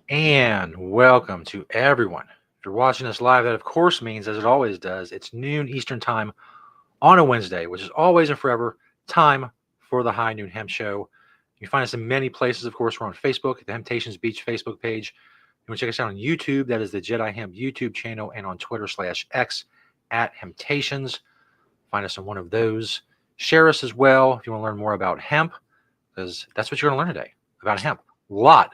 And welcome to everyone. If you're watching us live, that of course means, as it always does, it's noon Eastern Time on a Wednesday, which is always and forever time for the High Noon Hemp Show. You can find us in many places. Of course, we're on Facebook, the Temptations Beach Facebook page. You want to check us out on YouTube, that is the Jedi Hemp YouTube channel, and on Twitter/X at Temptations. Find us on one of those. Share us as well if you want to learn more about hemp, because that's what you're going to learn today about hemp. A lot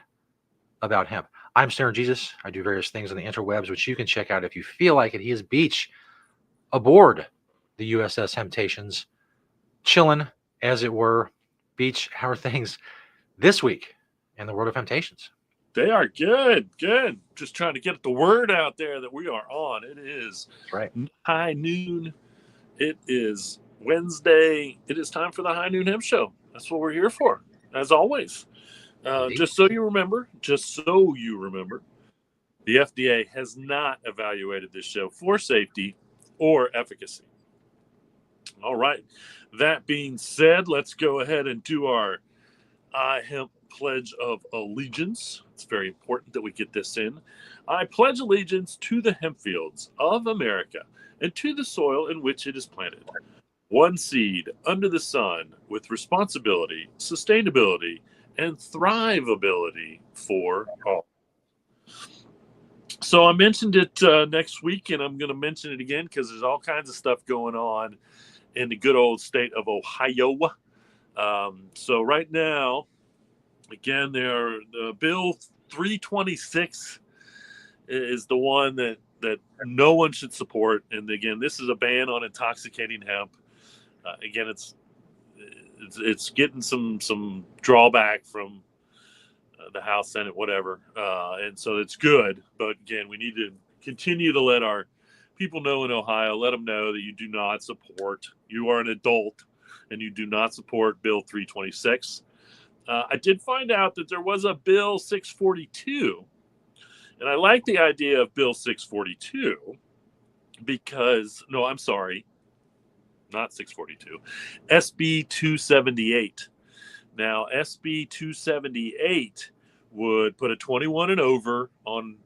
about hemp. I'm Stoner Jesus. I do various things on the interwebs, which you can check out if you feel like it. He is Beach aboard the USS Temptations, chilling, as it were. Beach, how are things this week in the world of Temptations? They are good. Just trying to get the word out there that we are on. It is That's right. high noon. It is Wednesday. It is time for the High Noon Hemp Show. That's what we're here for, as always. Just so you remember, the FDA has not evaluated this show for safety or efficacy. All right. That being said, let's go ahead and do our hemp Pledge of Allegiance. It's very important that we get this in. I pledge allegiance to the hemp fields of America and to the soil in which it is planted. One seed under the sun with responsibility, sustainability, and thrivability for all. So I mentioned it next week, and I'm going to mention it again because there's all kinds of stuff going on in the good old state of Ohio. So right now, again, the Bill 326 is the one that no one should support. And again, this is a ban on intoxicating hemp. Again, it's getting some drawback from the House, Senate, whatever. And so it's good. But again, we need to continue to let our people know in Ohio, let them know that you do not support, you are an adult, and you do not support Bill 326. I did find out that there was a Bill 642, and I like the idea of Bill 642 because, no, I'm sorry, not 642, SB 278. Now, SB 278 would put a 21 and over on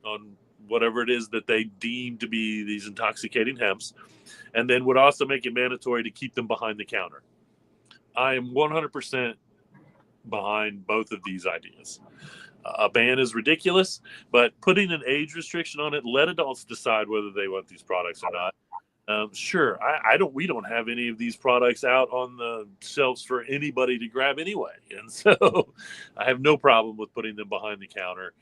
whatever it is that they deem to be these intoxicating hemps, and then would also make it mandatory to keep them behind the counter. I am 100% behind both of these ideas. A ban is ridiculous, but putting an age restriction on it, let adults decide whether they want these products or not. Sure, we don't have any of these products out on the shelves for anybody to grab anyway, and so I have no problem with putting them behind the counter.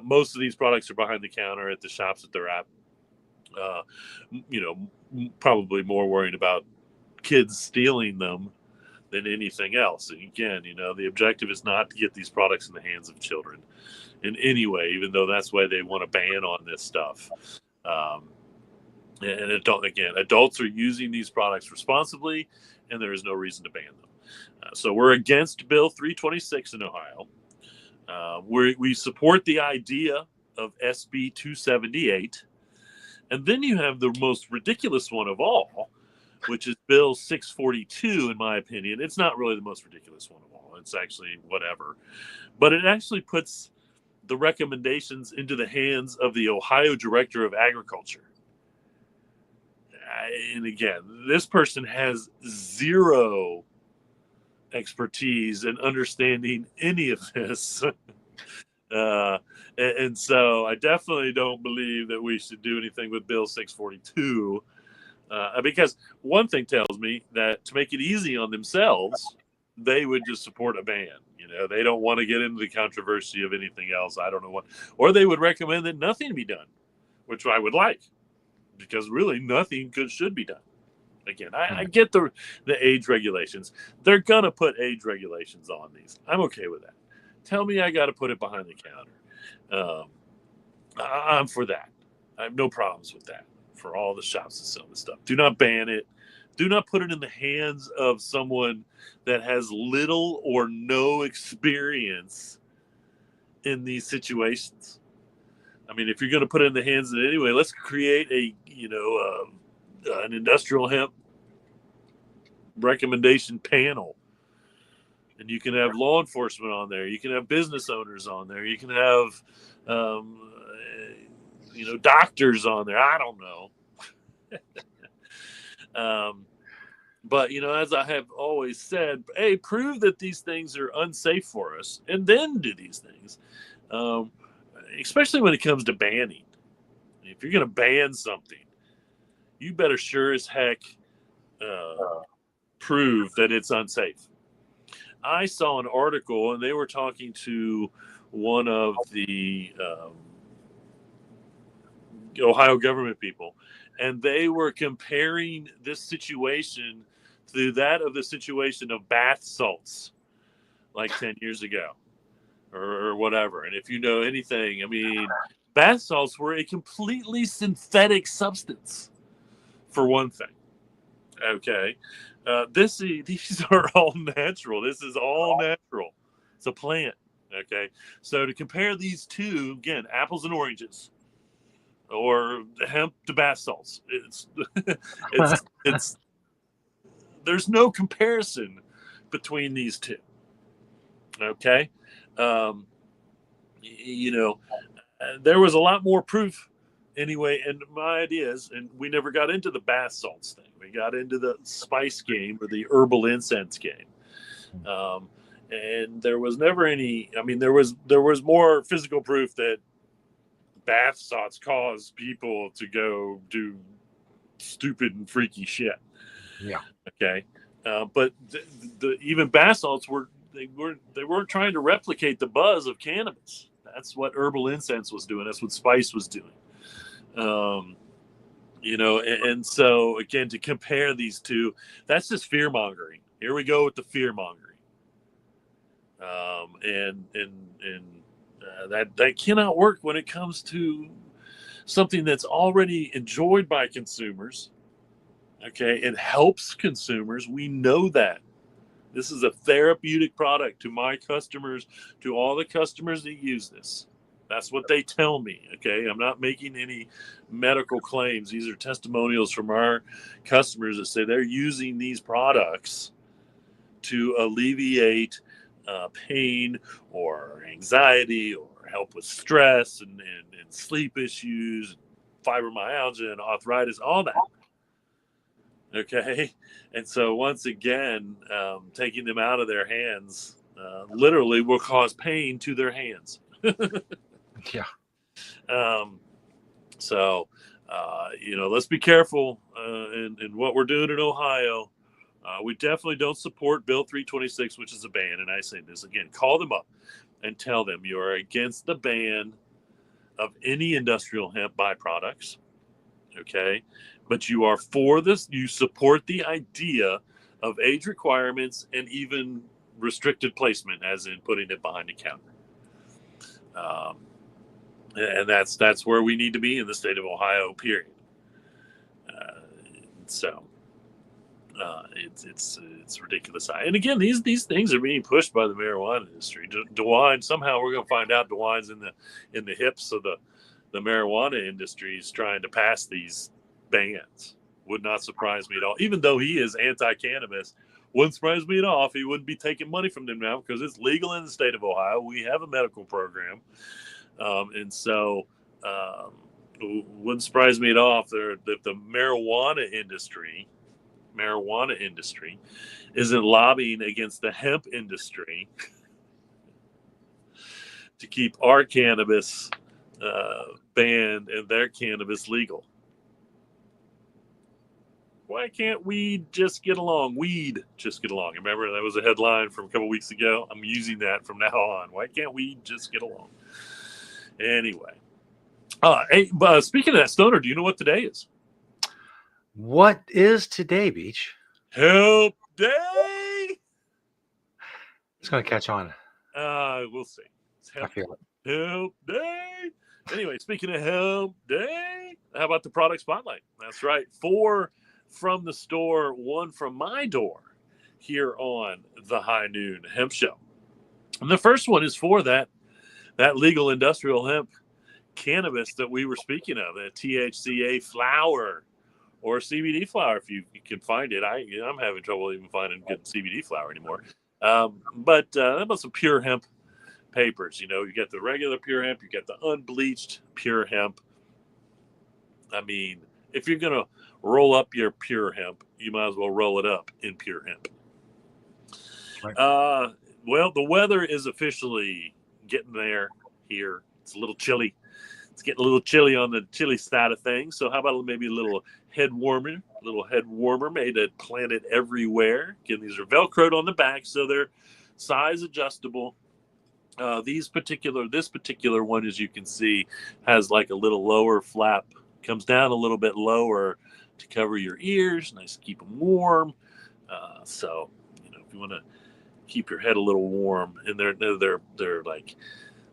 Most of these products are behind the counter at the shops that they're at. Probably more worried about kids stealing them than anything else. And again, the objective is not to get these products in the hands of children in any way, even though that's why they want to ban on this stuff. And adults are using these products responsibly, and there is no reason to ban them. So we're against Bill 326 in Ohio. We support the idea of SB 278. And then you have the most ridiculous one of all, which is Bill 642, in my opinion. It's not really the most ridiculous one of all. It's actually whatever. But it actually puts the recommendations into the hands of the Ohio Director of Agriculture. And again, this person has zero expertise in understanding any of this. And so I definitely don't believe that we should do anything with Bill 642. Because one thing tells me that to make it easy on themselves, they would just support a ban. They don't want to get into the controversy of anything else. I don't know what. Or they would recommend that nothing be done, which I would like. Because really nothing should be done. Again, I get the age regulations. They're going to put age regulations on these. I'm okay with that. Tell me I got to put it behind the counter. I'm for that. I have no problems with that for all the shops that sell this stuff. Do not ban it. Do not put it in the hands of someone that has little or no experience in these situations. I mean, if you're going to put it in the hands of it anyway, let's create an industrial hemp recommendation panel And you can have law enforcement on there. You can have business owners on there. You can have, doctors on there. I don't know. But, as I have always said, hey, prove that these things are unsafe for us and then do these things, especially when it comes to banning. If you're going to ban something, you better sure as heck prove that it's unsafe. I saw an article, and they were talking to one of the Ohio government people, and they were comparing this situation to that of the situation of bath salts like 10 years ago or whatever. And if you know anything, I mean, bath salts were a completely synthetic substance, for one thing. Okay. These are all natural. This is all natural. It's a plant. Okay. So to compare these two, again, apples and oranges, or hemp to bath salts, it's there's no comparison between these two. Okay. There was a lot more proof anyway, and my ideas, and we never got into the bath salts thing. We got into the spice game or the herbal incense game. And there was never any, I mean, there was more physical proof that bath salts cause people to go do stupid and freaky shit. Yeah. Okay. But the even bath salts weren't trying to replicate the buzz of cannabis. That's what herbal incense was doing. That's what spice was doing. And so again, to compare these two, that's just fear mongering. Here we go with the fear mongering. That cannot work when it comes to something that's already enjoyed by consumers. Okay, it helps consumers. We know that. This is a therapeutic product to my customers, to all the customers that use this. That's what they tell me. Okay, I'm not making any medical claims. These are testimonials from our customers that say they're using these products to alleviate pain or anxiety or help with stress and sleep issues, fibromyalgia and arthritis, all that. Okay. And so once again, taking them out of their hands literally will cause pain to their hands. Yeah. Let's be careful in what we're doing in Ohio. We definitely don't support Bill 326, which is a ban. And I say this again, call them up and tell them you are against the ban of any industrial hemp byproducts. Okay. But you are for this. You support the idea of age requirements and even restricted placement, as in putting it behind the counter. And that's where we need to be in the state of Ohio, period. It's ridiculous. And again, these things are being pushed by the marijuana industry. DeWine, somehow we're going to find out DeWine's in the hips of the marijuana industry is trying to pass these bans. Would not surprise me at all. Even though he is anti-cannabis, wouldn't surprise me at all if he wouldn't be taking money from them now because it's legal in the state of Ohio. We have a medical program. Wouldn't surprise me at all if the marijuana industry isn't lobbying against the hemp industry to keep our cannabis banned and their cannabis legal. Why can't weed just get along? Weed just get along. Remember, that was a headline from a couple weeks ago. I'm using that from now on. Why can't weed just get along? Anyway. Speaking of that, Stoner, do you know what today is? What is today, Beach? Hemp Day. It's going to catch on. We'll see. I feel it. Hemp Day. Anyway, speaking of Hemp Day, how about the product spotlight? That's right. 4 from the store, 1 from my door here on the High Noon Hemp Show. And the first one is for that legal industrial hemp cannabis that we were speaking of, that THCA flower or CBD flower, if you can find it. I'm having trouble even finding good CBD flower anymore. But how about some pure hemp papers? You get the regular pure hemp, you get the unbleached pure hemp. I mean, if you're going to roll up your pure hemp, you might as well roll it up in pure hemp. Right. Well, the weather is officially getting there here. It's a little chilly. It's getting a little chilly on the chilly side of things. So how about maybe a little head warmer made at Planet Everywhere. Again, these are Velcroed on the back, so they're size adjustable. This particular one, as you can see, has like a little lower flap, comes down a little bit lower to cover your ears. Nice to keep them warm. So if you want to keep your head a little warm, and they're like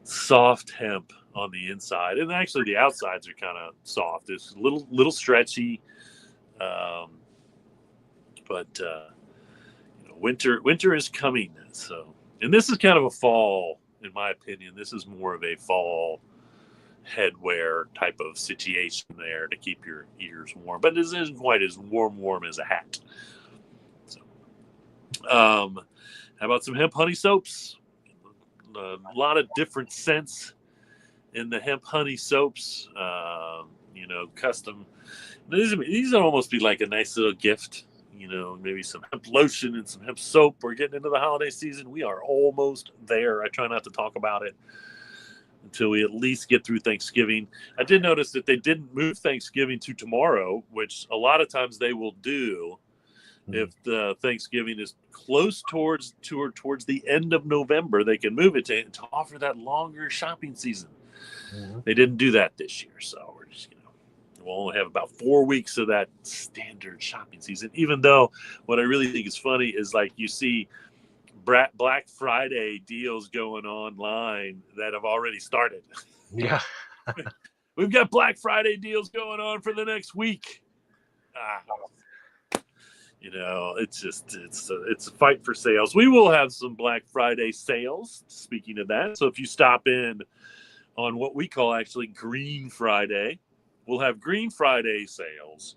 soft hemp on the inside, and actually the outsides are kind of soft. It's a little stretchy, but winter is coming. So, and this is kind of a fall, in my opinion. This is more of a fall headwear type of situation there to keep your ears warm, but it isn't quite as warm as a hat. So, how about some hemp honey soaps? A lot of different scents in the hemp honey soaps. Custom. These would almost be like a nice little gift. Maybe some hemp lotion and some hemp soap. We're getting into the holiday season. We are almost there. I try not to talk about it until we at least get through Thanksgiving. I did notice that they didn't move Thanksgiving to tomorrow, which a lot of times they will do. If the Thanksgiving is close towards the end of November, they can move it to offer that longer shopping season. Mm-hmm. They didn't do that this year, so we're just we'll only have about 4 weeks of that standard shopping season. Even though what I really think is funny is like you see Black Friday deals going online that have already started. Yeah, we've got Black Friday deals going on for the next week. It's a fight for sales. We will have some Black Friday sales, speaking of that. So if you stop in on what we call actually Green Friday, we'll have Green Friday sales.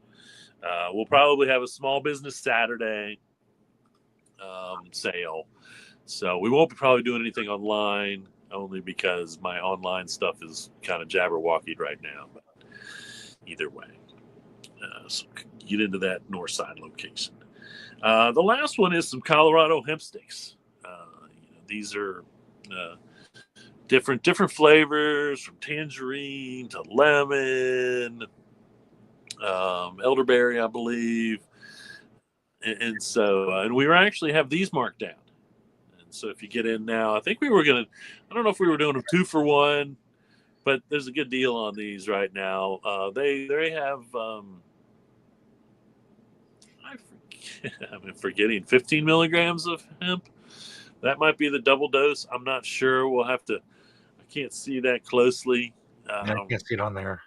We'll probably have a small business Saturday sale. So we won't be probably doing anything online, only because my online stuff is kind of jabberwockied right now. But either way. So get into that north side location. The last one is some Colorado hemp sticks. These are different flavors, from tangerine to lemon, elderberry, I believe. And we actually have these marked down. And so if you get in now, I think I don't know if we were doing them 2 for 1, but there's a good deal on these right now. They have, I'm forgetting 15 milligrams of hemp. That might be the double dose. I'm not sure. I can't see that closely. I can't see it on there.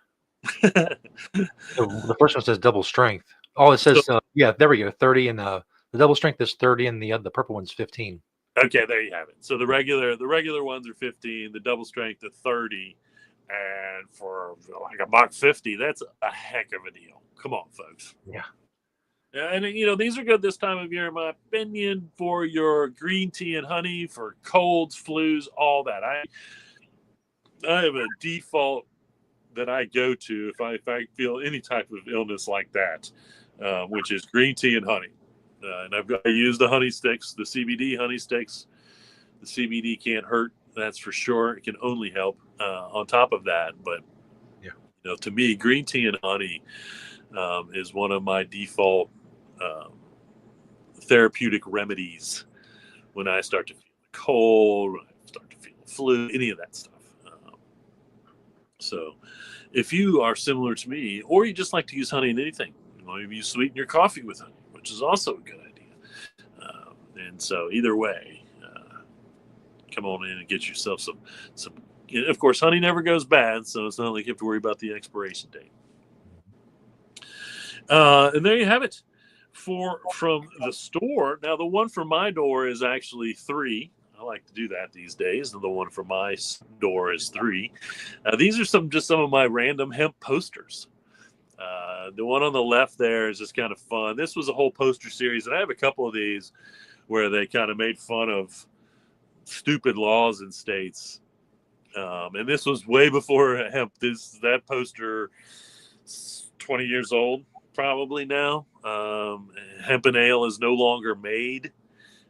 The first one says double strength. Oh, it says, there we go, 30, and the double strength is 30, and the purple one's 15. Okay, there you have it. So the regular ones are 15, the double strength are 30, and for like $1.50, that's a heck of a deal. Come on, folks. Yeah. And these are good this time of year, in my opinion, for your green tea and honey, for colds, flus, all that. I have a default that I go to if I feel any type of illness like that, which is green tea and honey. And I use the honey sticks, the CBD honey sticks. The CBD can't hurt, that's for sure. It can only help on top of that. But to me, green tea and honey is one of my default therapeutic remedies when I start to feel a cold, when I start to feel a flu, any of that stuff. So if you are similar to me, or you just like to use honey in anything, maybe you sweeten your coffee with honey, which is also a good idea. And so either way, come on in and get yourself some. Of course, honey never goes bad, so it's not like you have to worry about the expiration date. And there you have it. From the store. Now, the one for my door is actually 3. I like to do that these days. And the one for my door is 3. These are some of my random hemp posters. The one on the left there is just kind of fun. This was a whole poster series, and I have a couple of these where they kind of made fun of stupid laws in states. And this was way before hemp. That poster is 20 years old probably now. Hemp and ale is no longer made,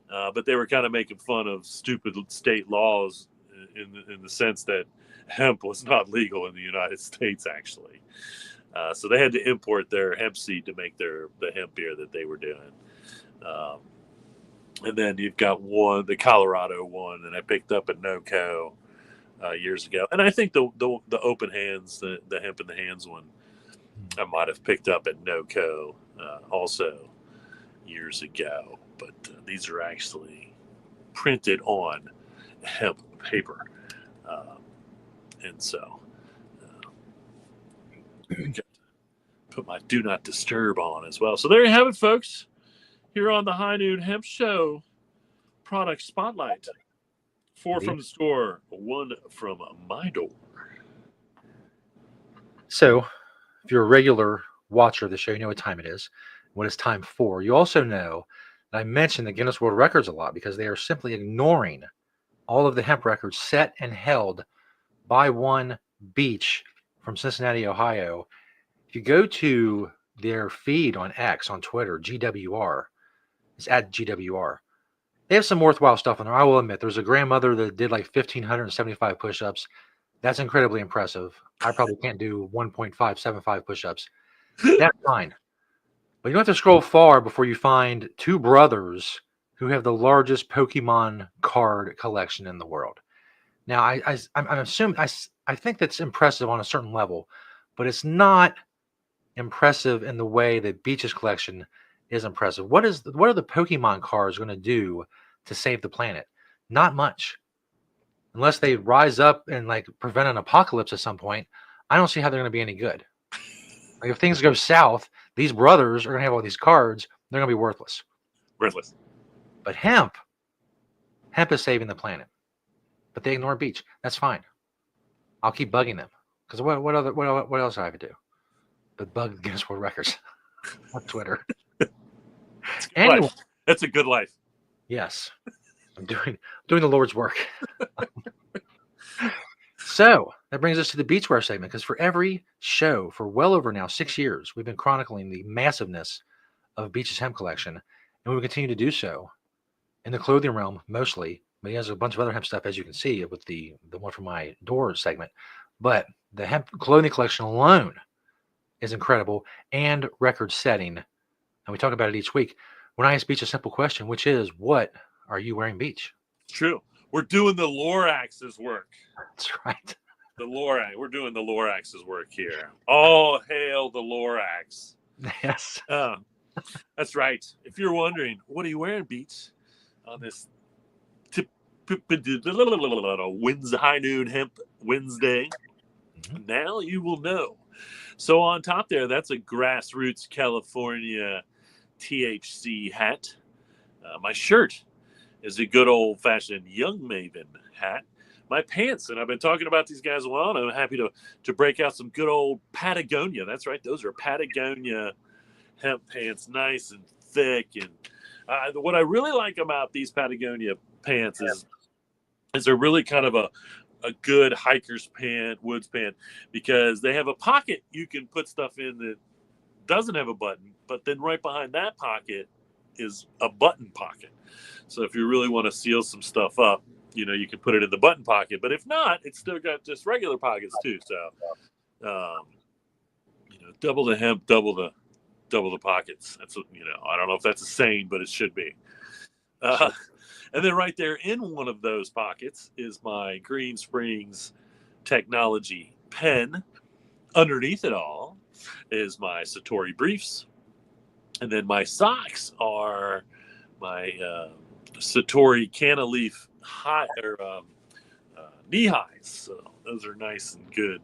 but they were kind of making fun of stupid state laws in the sense that hemp was not legal in the United States, actually. So they had to import their hemp seed to make the hemp beer that they were doing. And then you've got the Colorado one that I picked up at NoCo years ago. And I think the Open Hands, the Hemp in the Hands one, I might have picked up at NoCo also years ago. But these are actually printed on hemp paper. And so put my Do Not Disturb on as well. So there you have it, folks. Here on the High Noon Hemp Show, product spotlight. 4 from the store, 1 from my door. So, if you're a regular watcher of the show, you know what time it is, what it's time for. You also know that I mention the Guinness World Records a lot because they are simply ignoring all of the hemp records set and held by one beach from Cincinnati, Ohio. If you go to their feed on X, on Twitter, GWR, it's at GWR. They have some worthwhile stuff on there. I will admit, there's a grandmother that did like 1,575 push-ups. That's incredibly impressive. I probably can't do 1.575 push-ups. That's fine. But you don't have to scroll far before you find 2 brothers who have the largest Pokemon card collection in the world. Now, I'm assuming, I think that's impressive on a certain level, but it's not impressive in the way that Beach's collection is impressive. What are the Pokemon cards going to do to save the planet? Not much. Unless they rise up and like prevent an apocalypse at some point, I don't see how they're going to be any good. Like if things go south, these brothers are going to have all these cards. They're going to be worthless. Worthless. But hemp is saving the planet. But they ignore Beach. That's fine. I'll keep bugging them because what else do I have to do? But bug Guinness World Records on Twitter. Anyway, that's a good life. Yes, I'm doing the Lord's work. So that brings us to the beachwear segment, because for every show for well over now 6 years, we've been chronicling the massiveness of Beach's hemp collection, and we will continue to do so in the clothing realm mostly. But he has a bunch of other hemp stuff, as you can see, with the one from my door segment. But the hemp clothing collection alone is incredible and record-setting, and we talk about it each week. When I ask Beach a simple question, which is, what are you wearing, Beach? True. We're doing the Lorax's work. That's right. We're doing the Lorax's work here. All hail the Lorax. Yes. That's right. If you're wondering, what are you wearing, Beach, on this High Noon Hemp Wednesday? Mm-hmm. Now you will know. So on top there, that's a Grassroots California THC hat. My shirt is a good old-fashioned Young Maven hat. My pants, and I've been talking about these guys a while, and I'm happy to break out some good old Patagonia. That's right, those are Patagonia hemp pants, nice and thick. And what I really like about these Patagonia pants is they're really kind of a good hiker's pant, woods pant, because they have a pocket you can put stuff in that doesn't have a button, but then right behind that pocket is a button pocket. So if you really want to seal some stuff up, you can put it in the button pocket. But if not, it's still got just regular pockets too. So, double the hemp, double the pockets. That's what, I don't know if that's a saying, but it should be. And then right there in one of those pockets is my Green Springs Technology pen. Underneath it all is my Satori briefs. And then my socks are my Satori Canaleaf knee highs. So those are nice and good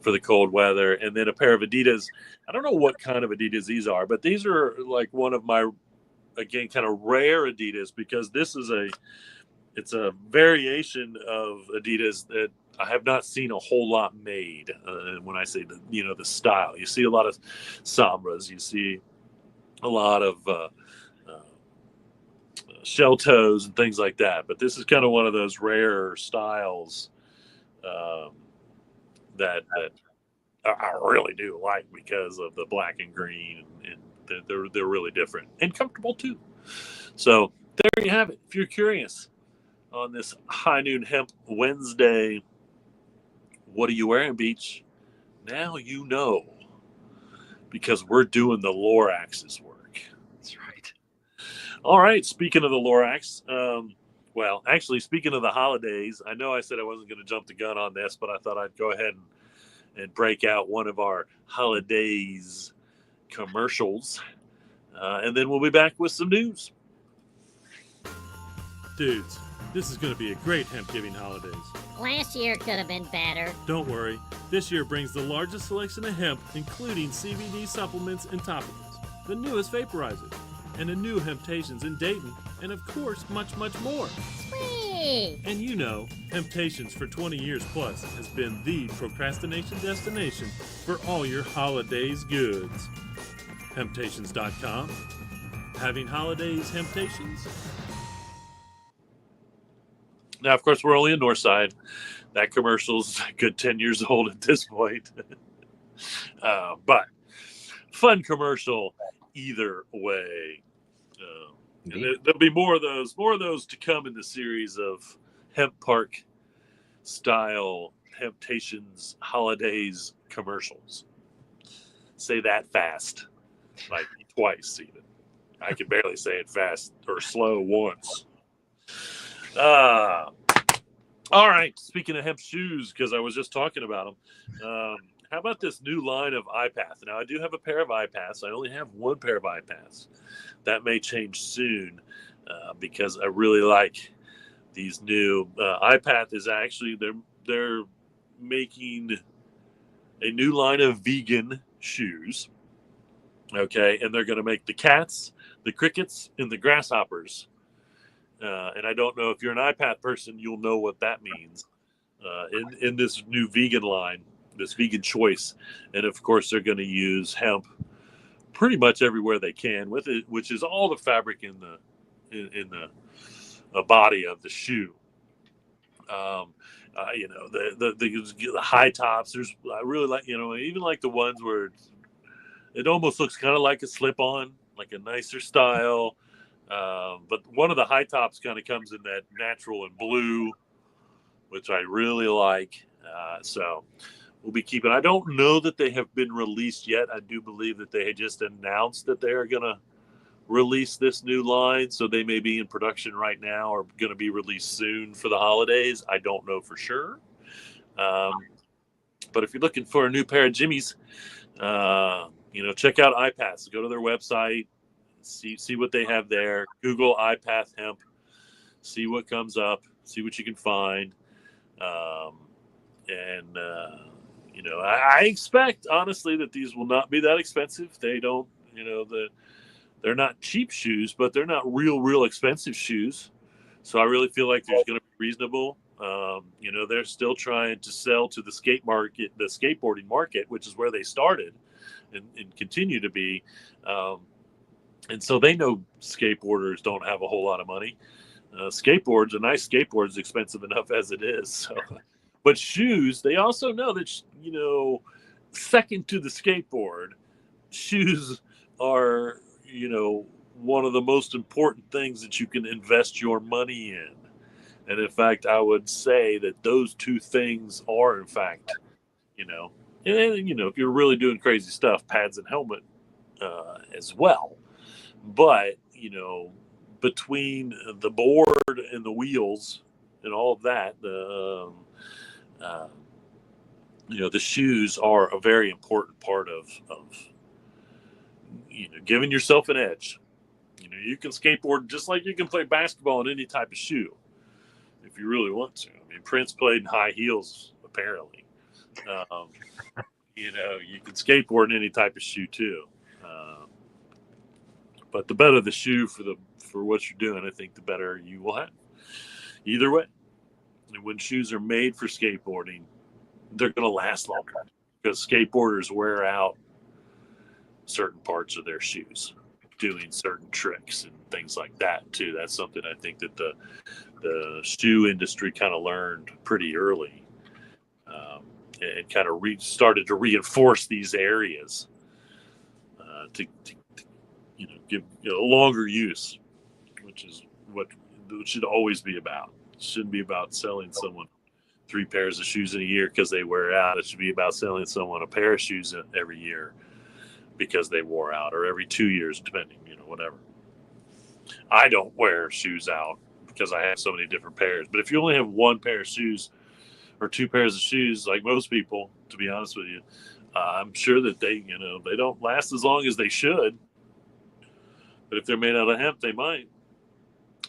for the cold weather. And then a pair of Adidas. I don't know what kind of Adidas these are, but these are like one of my, again, kind of rare Adidas, because this is it's a variation of Adidas that I have not seen a whole lot made. When I say the style, you see a lot of Sombras, you see a lot of shell toes and things like that. But this is kind of one of those rare styles that I really do like because of the black and green, and they're really different and comfortable too. So there you have it. If you're curious on this High Noon Hemp Wednesday, what are you wearing, Beach? Now you know, because we're doing the Lorax's work. That's right. All right. Speaking of the Lorax, well, actually, speaking of the holidays, I know I said I wasn't going to jump the gun on this, but I thought I'd go ahead and break out one of our holidays commercials, and then we'll be back with some news. Dudes, this is going to be a great hemp giving holidays. Last year could have been better. Don't worry, this year brings the largest selection of hemp, including CBD supplements and topicals, the newest vaporizer, and a new Hemptations in Dayton, and of course, much, much more. Sweet! And you know, Hemptations for 20 years plus has been the procrastination destination for all your holidays goods. Hemptations.com. Having holidays Hemptations? Now, of course, we're only in Northside. That commercial's a good 10 years old at this point. But fun commercial either way. And there'll be more of those to come in the series of Hemp Park style Hemptations holidays commercials. Say that fast, like twice even. I can barely say it fast or slow once. All right. Speaking of hemp shoes, because I was just talking about them, how about this new line of iPath? Now, I do have a pair of iPaths. I only have one pair of iPaths. That may change soon because I really like these new iPath. Is actually they're making a new line of vegan shoes. Okay, and they're going to make the cats, the crickets, and the grasshoppers. And I don't know if you're an iPath person, you'll know what that means in this new vegan line, this vegan choice. And of course, they're going to use hemp pretty much everywhere they can with it, which is all the fabric in the body of the shoe. You know, the high tops. I really like, you know, even like the ones where it almost looks kind of like a slip-on, like a nicer style. But one of the high tops kind of comes in that natural and blue, which I really like. So we'll be keeping. I don't know that they have been released yet. I do believe that they had just announced that they are going to release this new line. So they may be in production right now or going to be released soon for the holidays. I don't know for sure. But if you're looking for a new pair of Jimmys, you know, check out iPaths. Go to their website. See what they have there. Google iPath hemp. See what comes up. See what you can find. You know, I expect honestly that these will not be that expensive. They don't, you know, they're not cheap shoes, but they're not real expensive shoes. So I really feel like there's going to be reasonable. You know, they're still trying to sell to the skateboarding market, which is where they started, and continue to be. And so they know skateboarders don't have a whole lot of money. A nice skateboard is expensive enough as it is. So, but shoes, they also know that, you know, second to the skateboard, shoes are, you know, one of the most important things that you can invest your money in. And in fact, I would say that those two things are, in fact, you know, and, you know, if you're really doing crazy stuff, pads and helmet as well. But, you know, between the board and the wheels and all of that, you know, the shoes are a very important part of, you know, giving yourself an edge. You know, you can skateboard just like you can play basketball in any type of shoe if you really want to. I mean, Prince played in high heels, apparently. You know, you can skateboard in any type of shoe too. But the better the shoe for what you're doing, I think the better you will have. Either way, and when shoes are made for skateboarding, they're going to last longer because skateboarders wear out certain parts of their shoes. doing certain tricks and things like that too. That's something I think that the shoe industry kind of learned pretty early, and kind of started to reinforce these areas to give a longer use, which is what it should always be about. It shouldn't be about selling someone 3 pairs of shoes in a year because they wear out. It should be about selling someone a pair of shoes every year because they wore out, or every 2 years, depending, whatever. I don't wear shoes out because I have so many different pairs. But if you only have 1 pair of shoes or 2 pairs of shoes, like most people, to be honest with you, I'm sure that they don't last as long as they should. But if they're made out of hemp, they might.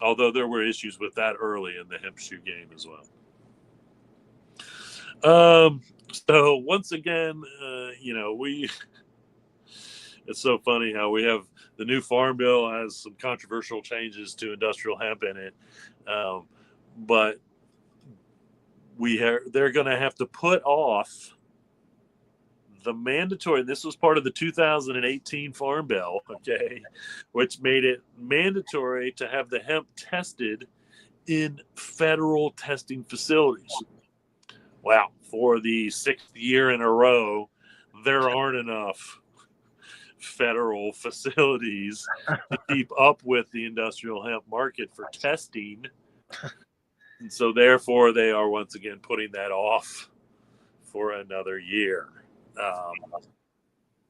Although there were issues with that early in the hemp shoe game as well. So once again, it's so funny how we have the new farm bill has some controversial changes to industrial hemp in it. But they're going to have to put off the mandatory, and this was part of the 2018 farm bill, okay, which made it mandatory to have the hemp tested in federal testing facilities. Wow, for the 6th year in a row, there aren't enough federal facilities to keep up with the industrial hemp market for testing. And so therefore they are once again putting that off for another year.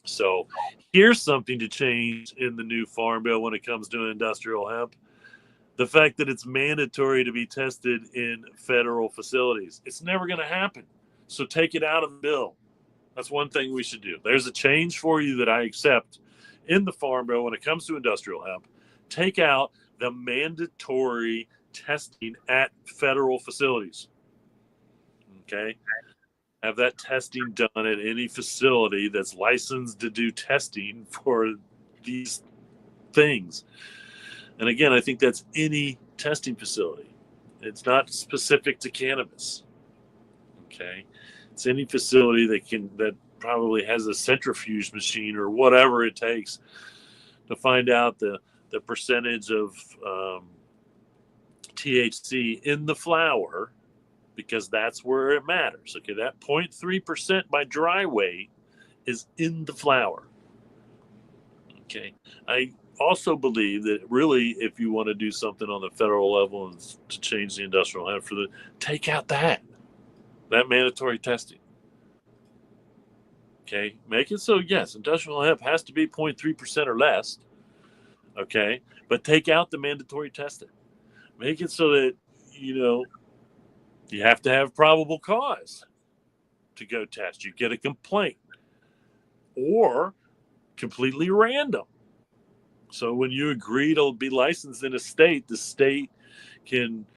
So here's something to change in the new farm bill when it comes to industrial hemp. The fact that it's mandatory to be tested in federal facilities. It's never going to happen. So take it out of the bill. That's one thing we should do. There's a change for you that I accept in the farm bill when it comes to industrial hemp. Take out the mandatory testing at federal facilities. Okay? Have that testing done at any facility that's licensed to do testing for these things. And again, I think that's any testing facility. It's not specific to cannabis. Okay? It's any facility that probably has a centrifuge machine or whatever it takes to find out the percentage of THC in the flower, because that's where it matters. Okay, that 0.3% by dry weight is in the flower. Okay, I also believe that really, if you want to do something on the federal level and to change the industrial hemp take out that mandatory testing. Okay, make it so, yes, industrial hemp has to be 0.3% or less. Okay, but take out the mandatory testing. Make it so that, you have to have probable cause to go test. You get a complaint, or completely random. So when you agree to be licensed in a state, the state can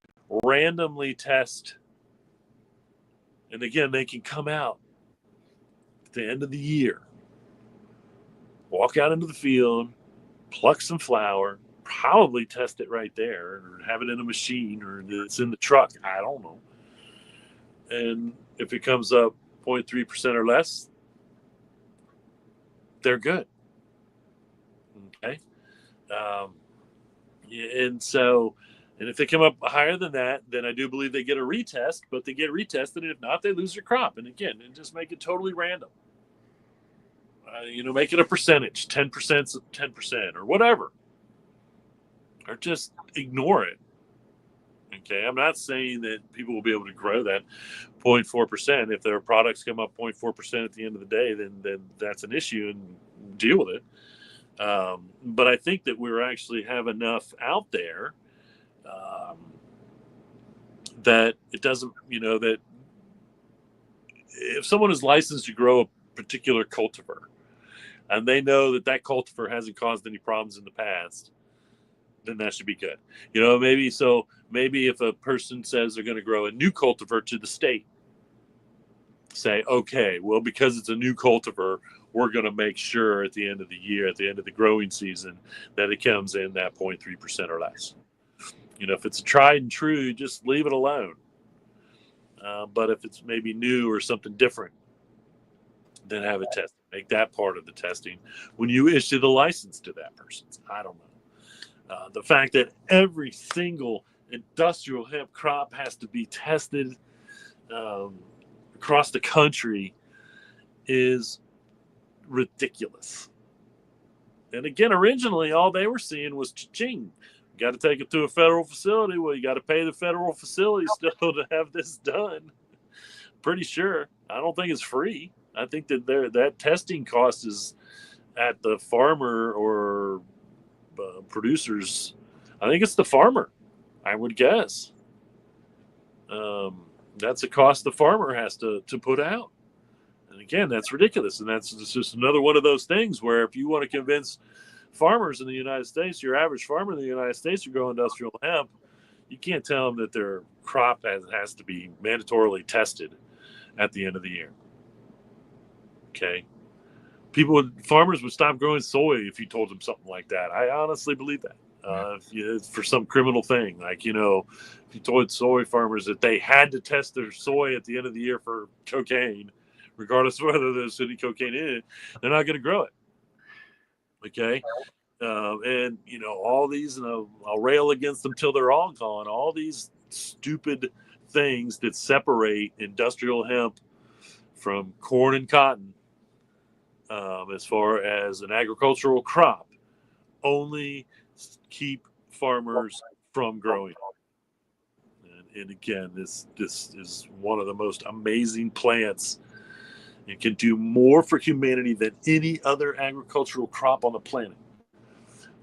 randomly test. And again, they can come out at the end of the year, walk out into the field, pluck some flower, probably test it right there, or have it in a machine, or it's in the truck. I don't know. And if it comes up 0.3% or less, they're good. Okay. And if they come up higher than that, then I do believe they get a retest, but they get retested. And if not, they lose their crop. And again, and just make it totally random. Make it a percentage, 10%, 10%, or whatever. Or just ignore it. Okay, I'm not saying that people will be able to grow that 0.4%. If their products come up 0.4% at the end of the day, then that's an issue and deal with it. But I think that we actually have enough out there that it doesn't, that if someone is licensed to grow a particular cultivar and they know that cultivar hasn't caused any problems in the past, then that should be good. Maybe if a person says they're going to grow a new cultivar to the state, say, okay, well, because it's a new cultivar, we're going to make sure at the end of the year, at the end of the growing season, that it comes in that 0.3% or less. If it's a tried and true, just leave it alone. But if it's maybe new or something different, then have it tested. Make that part of the testing when you issue the license to that person. I don't know. The fact that every single industrial hemp crop has to be tested across the country is ridiculous. And again, originally, all they were seeing was cha-ching. You got to take it to a federal facility. Well, you got to pay the federal facility still to have this done. Pretty sure. I don't think it's free. I think that testing cost is at the farmer or producers. I think it's the farmer, I would guess. That's a cost the farmer has to put out. And again, that's ridiculous. And that's just another one of those things where if you want to convince farmers in the United States, your average farmer in the United States who grow industrial hemp, you can't tell them that their crop has to be mandatorily tested at the end of the year. Okay. Farmers would stop growing soy if you told them something like that. I honestly believe that. For some criminal thing, like, if you told soy farmers that they had to test their soy at the end of the year for cocaine, regardless of whether there's any cocaine in it, they're not going to grow it. Okay. And all these, and I'll rail against them till they're all gone. All these stupid things that separate industrial hemp from corn and cotton, as far as an agricultural crop, only keep farmers from growing. And again, this is one of the most amazing plants. It can do more for humanity than any other agricultural crop on the planet.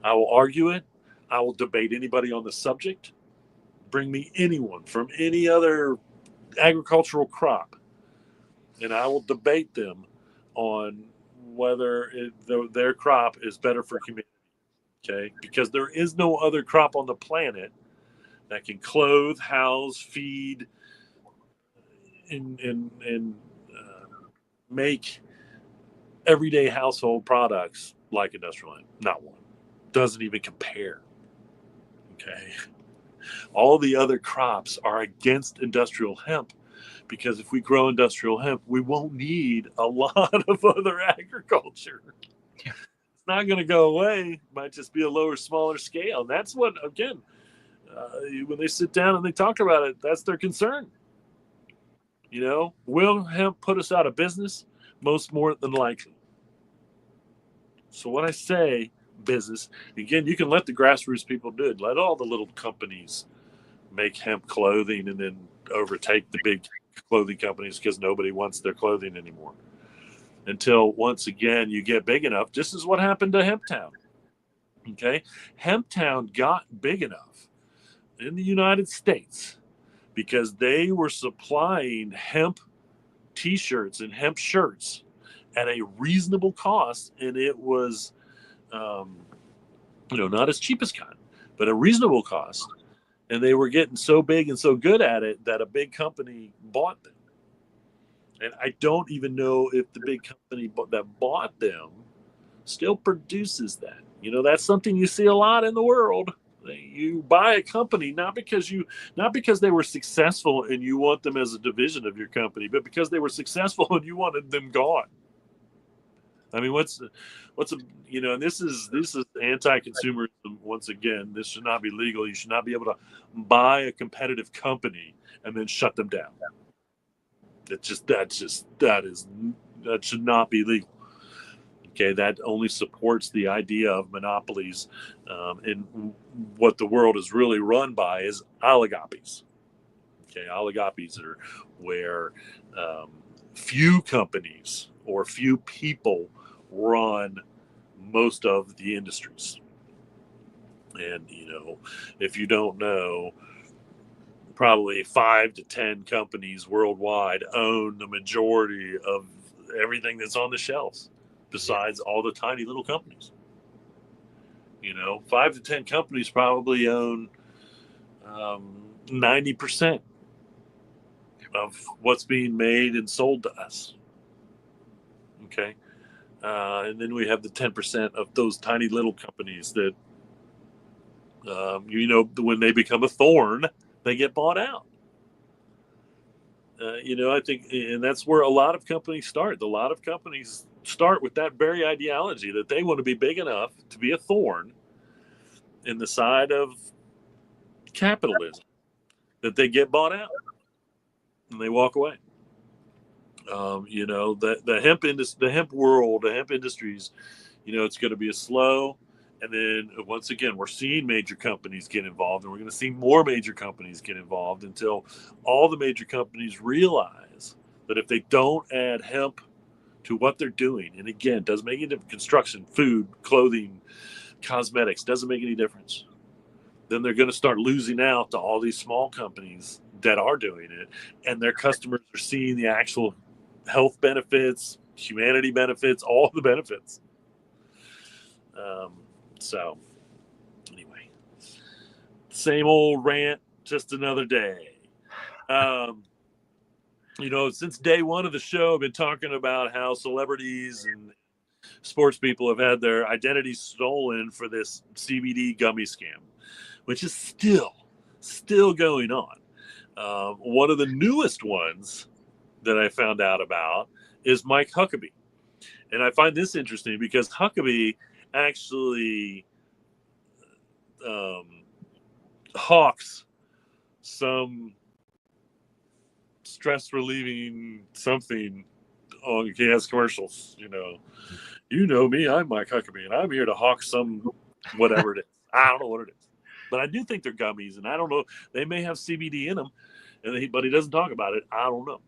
I will argue it. I will debate anybody on the subject. Bring me anyone from any other agricultural crop, and I will debate them on whether their crop is better for humanity. Okay, because there is no other crop on the planet that can clothe, house, feed, and make everyday household products like industrial hemp. Not one. Doesn't even compare. Okay. All the other crops are against industrial hemp because if we grow industrial hemp, we won't need a lot of other agriculture. Yeah. It's not going to go away. It might just be a lower, smaller scale. And that's what, again, when they sit down and they talk about it, that's their concern. Will hemp put us out of business? Most more than likely. So when I say business, again, you can let the grassroots people do it. Let all the little companies make hemp clothing and then overtake the big clothing companies because nobody wants their clothing anymore. Until once again you get big enough. This is what happened to Hemptown. Okay, Hemptown got big enough in the United States because they were supplying hemp t-shirts and hemp shirts at a reasonable cost, and it was not as cheap as cotton, but a reasonable cost. And they were getting so big and so good at it that a big company bought them. And I don't even know if the big company that bought them still produces that. That's something you see a lot in the world. You buy a company not because they were successful and you want them as a division of your company, but because they were successful and you wanted them gone. I mean, and this is anti-consumerism once again. This should not be legal. You should not be able to buy a competitive company and then shut them down. That should not be legal. Okay, that only supports the idea of monopolies, and what the world is really run by is oligopolies. Okay, oligopolies are where few companies or few people run most of the industries. And if you don't know, probably 5 to 10 companies worldwide own the majority of everything that's on the shelves, besides all the tiny little companies. 5 to 10 companies probably own 90% of what's being made and sold to us. Okay. And then we have the 10% of those tiny little companies that, when they become a thorn, they get bought out. I think, and that's where a lot of companies start. A lot of companies start with that very ideology that they want to be big enough to be a thorn in the side of capitalism, that they get bought out and they walk away. The hemp world, the hemp industries, it's going to be a slow. And then once again, we're seeing major companies get involved, and we're going to see more major companies get involved until all the major companies realize that if they don't add hemp to what they're doing, and again, it doesn't make any difference, construction, food, clothing, cosmetics, doesn't make any difference, then they're going to start losing out to all these small companies that are doing it, and their customers are seeing the actual health benefits, humanity benefits, all the benefits. So anyway, same old rant, just another day. Since day one of the show, I've been talking about how celebrities and sports people have had their identities stolen for this CBD gummy scam, which is still going on. One of the newest ones that I found out about is Mike Huckabee. And I find this interesting because Huckabee actually hawks some stress relieving something on, he has commercials, you know me, I'm Mike Huckabee, and I'm here to hawk some whatever it is. I don't know what it is, but I do think they're gummies, and I don't know, they may have CBD in them, but he doesn't talk about it. I don't know.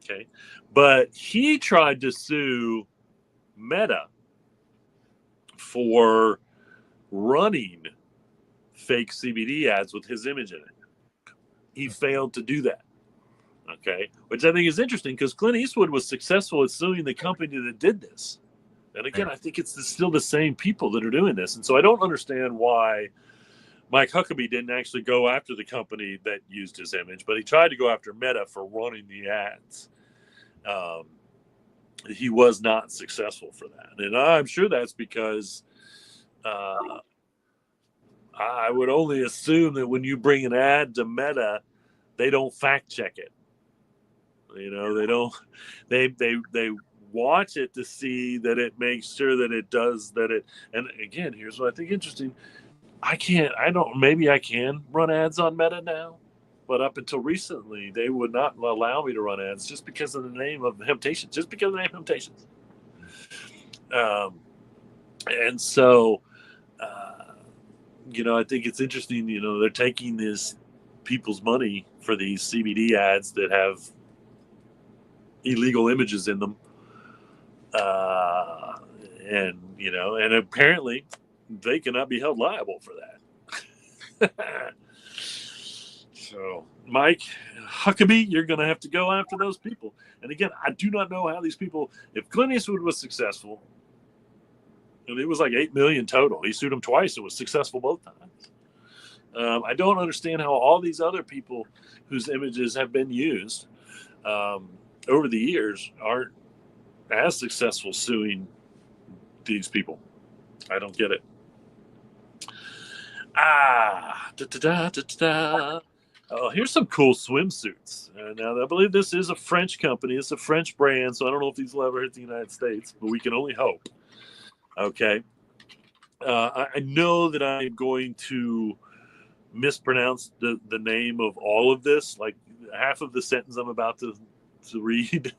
Okay, but he tried to sue Meta for running fake CBD ads with his image in it. He failed to do that. Okay, which I think is interesting because Clint Eastwood was successful at suing the company that did this. And again, I think it's still the same people that are doing this. And so I don't understand why Mike Huckabee didn't actually go after the company that used his image, but he tried to go after Meta for running the ads. He was not successful for that. And I'm sure that's because I would only assume that when you bring an ad to Meta, they don't fact check it. They don't, they watch it to see that it makes sure that it does that it. And again, here's what I think interesting. Maybe I can run ads on Meta now, but up until recently, they would not allow me to run ads just because of the name of Hemptations, and so, I think it's interesting, they're taking this people's money for these CBD ads that have illegal images in them. And apparently they cannot be held liable for that. So, Mike Huckabee, you're going to have to go after those people. And again, I do not know how these people, if Clint Eastwood was successful, and it was like $8 million total, he sued him twice and was successful both times. I don't understand how all these other people whose images have been used over the years aren't as successful suing these people. I don't get it. Here's some cool swimsuits. Now, I believe this is a French company. It's a French brand, so I don't know if these will ever hit the United States, but we can only hope. Okay. I know that I'm going to mispronounce the name of all of this. Like half of the sentence I'm about to read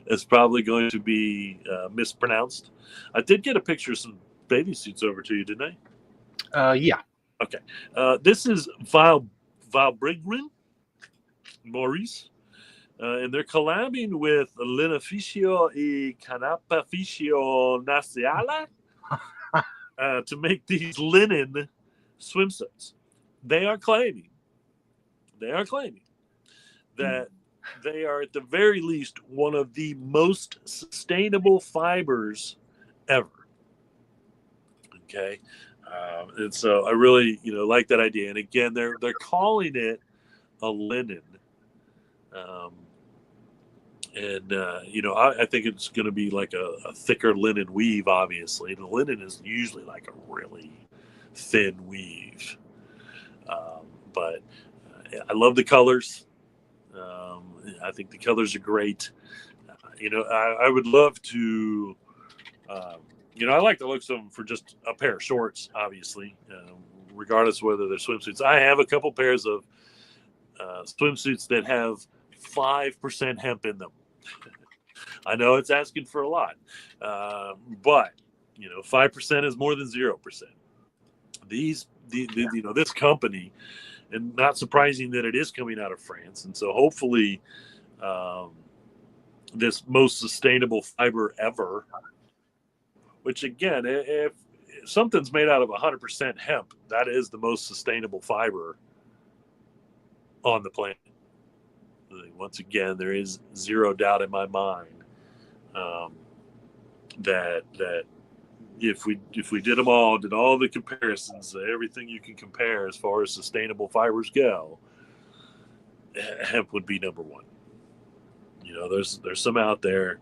is probably going to be mispronounced. I did get a picture of some bathing suits over to you, didn't I? Yeah. Okay. This is Valbrigren Maurice, and they're collabing with Linificio y Canapaficio Naciala to make these linen swimsuits. They are claiming that they are at the very least one of the most sustainable fibers ever. Okay. And so I really, like that idea. And again, they're calling it a linen. I think it's going to be like a thicker linen weave, obviously. The linen is usually like a really thin weave. But I love the colors. I think the colors are great. I would love to. I like the looks of them for just a pair of shorts, obviously, regardless of whether they're swimsuits. I have a couple pairs of swimsuits that have 5% hemp in them. I know it's asking for a lot, but 5% is more than 0%. This company, and not surprising that it is coming out of France, and so hopefully, this most sustainable fiber ever. Which again, if something's made out of 100% hemp, that is the most sustainable fiber on the planet. Once again, there is zero doubt in my mind that if we did them all, did all the comparisons, everything you can compare as far as sustainable fibers go, hemp would be number one. There's some out there,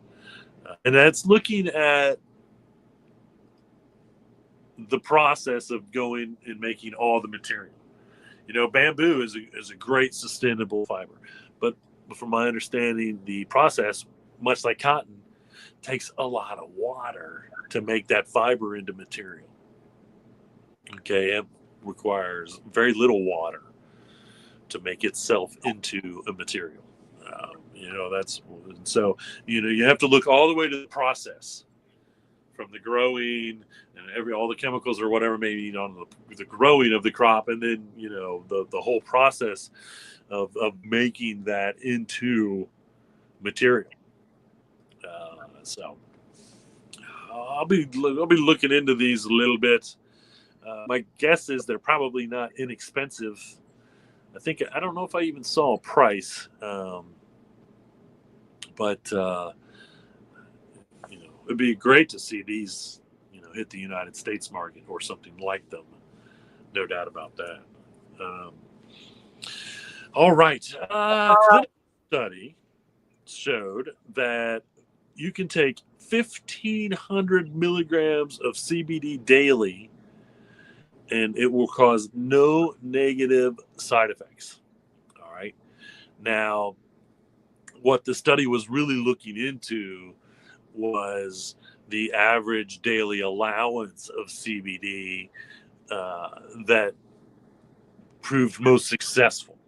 and that's looking at the process of going and making all the material. Bamboo is a great sustainable fiber, but from my understanding, the process, much like cotton, takes a lot of water to make that fiber into material. Okay, it requires very little water to make itself into a material. You have to look all the way to the process, from the growing and all the chemicals or whatever maybe on the growing of the crop, and then the whole process of making that into material. So I'll be looking into these a little bit. My guess is they're probably not inexpensive. I don't know if I even saw a price, but it'd be great to see these hit the United States market or something like them. No doubt about that. All right. Clinical study showed that you can take 1,500 milligrams of CBD daily, and it will cause no negative side effects. All right. Now, what the study was really looking into was the average daily allowance of CBD that proved most successful.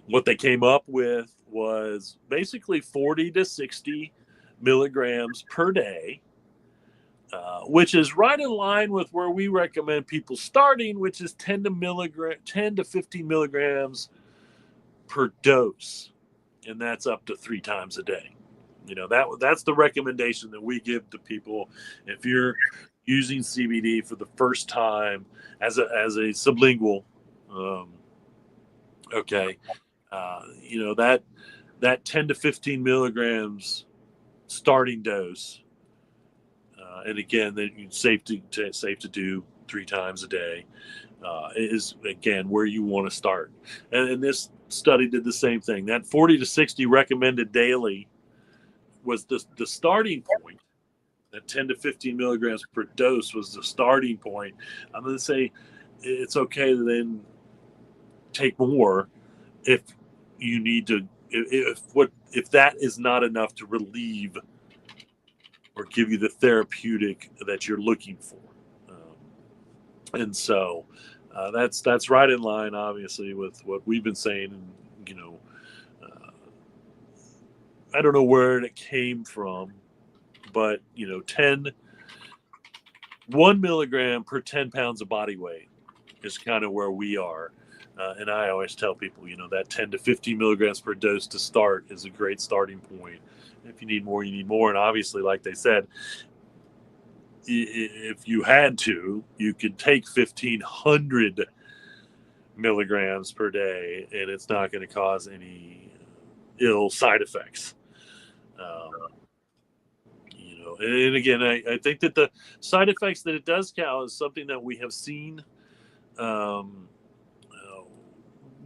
What they came up with was basically 40 to 60 milligrams per day, which is right in line with where we recommend people starting, which is 10 to 15 milligrams per dose, and that's up to 3 times a day. That's the recommendation that we give to people if you're using CBD for the first time as a sublingual. That 10 to 15 milligrams starting dose, and again, that safe to do 3 times a day, is again where you want to start. And this study did the same thing. That 40 to 60 recommended daily was the starting point. That 10 to 15 milligrams per dose was the starting point. I'm going to say it's okay to then take more if you need to. If that is not enough to relieve or give you the therapeutic that you're looking for, and so that's right in line, obviously, with what we've been saying. And I don't know where it came from, but 1 milligram per 10 pounds of body weight is kind of where we are. And I always tell people, that 10 to 15 milligrams per dose to start is a great starting point. If you need more, you need more. And obviously, like they said, if you had to, you could take 1,500 milligrams per day, and it's not going to cause any ill side effects. And again, I think that the side effects that it does cause is something that we have seen.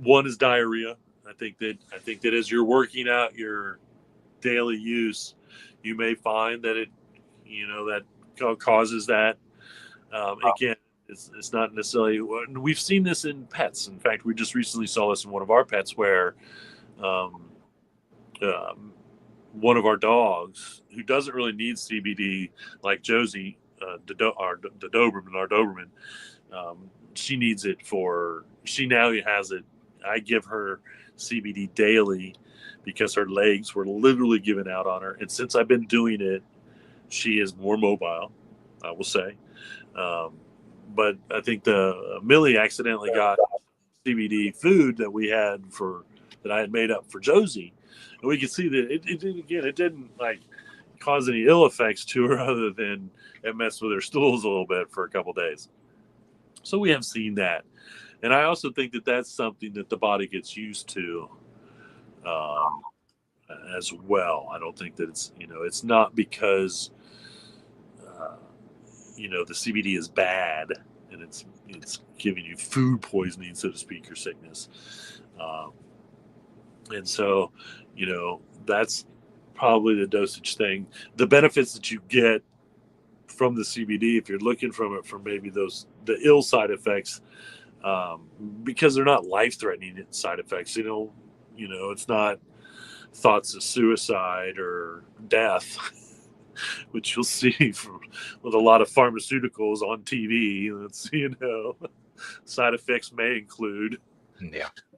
One is diarrhea. I think that as you're working out your daily use, you may find that that causes that. Again, it's not necessarily. We've seen this in pets. In fact, we just recently saw this in one of our pets where Um, one of our dogs who doesn't really need CBD, like Josie, our Doberman, she needs it she now has it. I give her CBD daily because her legs were literally giving out on her. And since I've been doing it, she is more mobile, I will say. But I think Millie accidentally got CBD food that I had made up for Josie. And we could see that it didn't like cause any ill effects to her other than it messed with her stools a little bit for a couple days. So we have seen that. And I also think that that's something that the body gets used to as well. I don't think that it's not because, the CBD is bad and it's giving you food poisoning, so to speak, or sickness. And so, that's probably the dosage thing. The benefits that you get from the CBD, if you're looking from it from maybe the ill side effects, because they're not life-threatening side effects. It's not thoughts of suicide or death, which you'll see with a lot of pharmaceuticals on TV. Side effects may include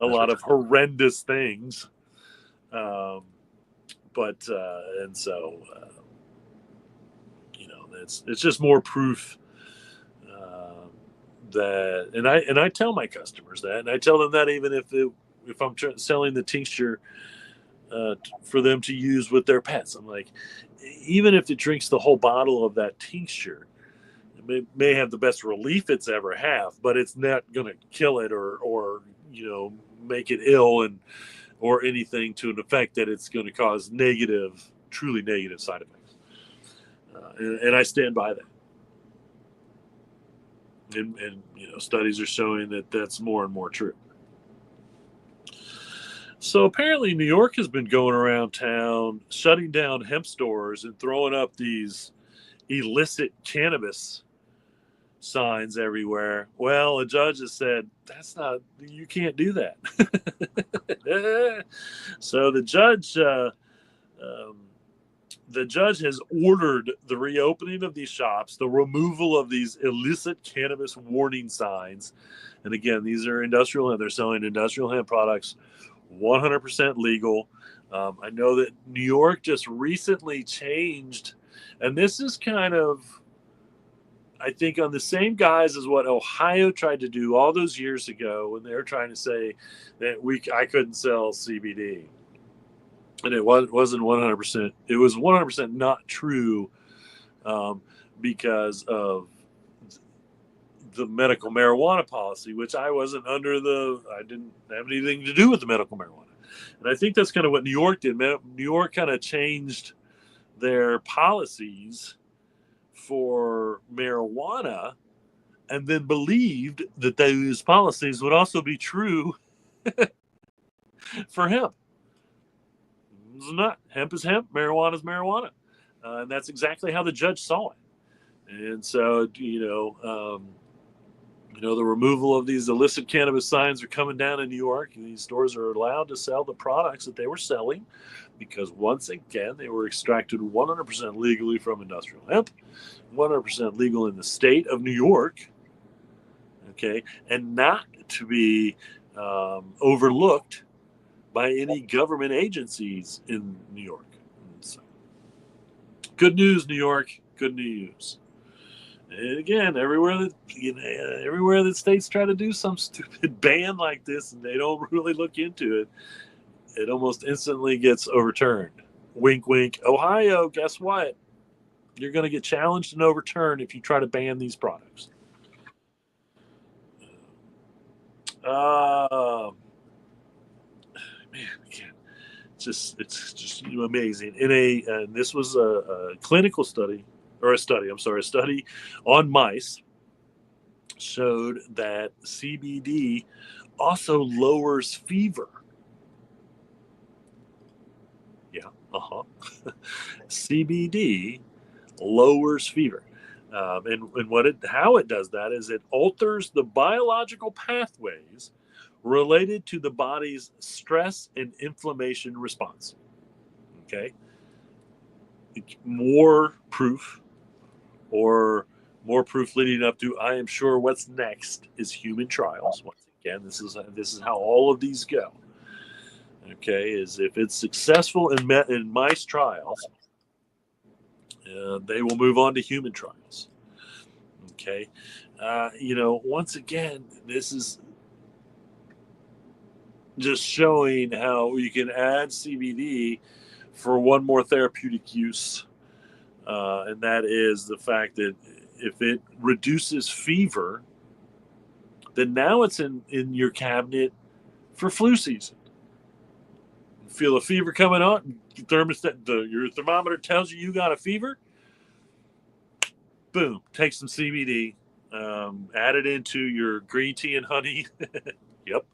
a lot of horrendous things. It's just more proof that, and I tell my customers that, and I tell them that even if I'm selling the tincture for them to use with their pets, I'm like, even if it drinks the whole bottle of that tincture, it may have the best relief it's ever had, but it's not going to kill it or make it ill or anything to an effect that it's going to cause truly negative side effects. And I stand by that. And studies are showing that that's more and more true. So apparently New York has been going around town shutting down hemp stores and throwing up these illicit cannabis signs everywhere. Well, a judge has said you can't do that. So the judge has ordered the reopening of these shops, the removal of these illicit cannabis warning signs. And again, these are industrial hemp. They're selling industrial hemp products, 100% legal. I know that New York just recently changed, and this is kind of, I think, on the same guise as what Ohio tried to do all those years ago when they were trying to say that I couldn't sell CBD. And it wasn't 100%. It was 100% not true because of the medical marijuana policy, which I didn't have anything to do with the medical marijuana. And I think that's kind of what New York did. New York kind of changed their policies for marijuana and then believed that those policies would also be true for hemp. It's not. Hemp is hemp. Marijuana is marijuana. And that's exactly how the judge saw it. And so, the removal of these illicit cannabis signs are coming down in New York, and these stores are allowed to sell the products that they were selling because, once again, they were extracted 100% legally from industrial hemp, 100% legal in the state of New York, okay, and not to be overlooked by any government agencies in New York. So, good news, New York. Good news. And again, everywhere that states try to do some stupid ban like this and they don't really look into it, it almost instantly gets overturned. Wink, wink. Ohio, guess what? You're going to get challenged and overturned if you try to ban these products. Man, again, it's just amazing. This was a clinical study. A study on mice showed that CBD also lowers fever. Yeah, CBD lowers fever. And how it does that is it alters the biological pathways related to the body's stress and inflammation response. Okay. More proof leading up to, I am sure what's next is human trials. Once again, this is how all of these go. Okay, is if it's successful in mice trials, they will move on to human trials. Okay, once again, this is just showing how you can add CBD for one more therapeutic use, and that is the fact that if it reduces fever, then now it's in your cabinet for flu season. You feel a fever coming on, your thermometer tells you got a fever. Boom, take some CBD, add it into your green tea and honey. Yep,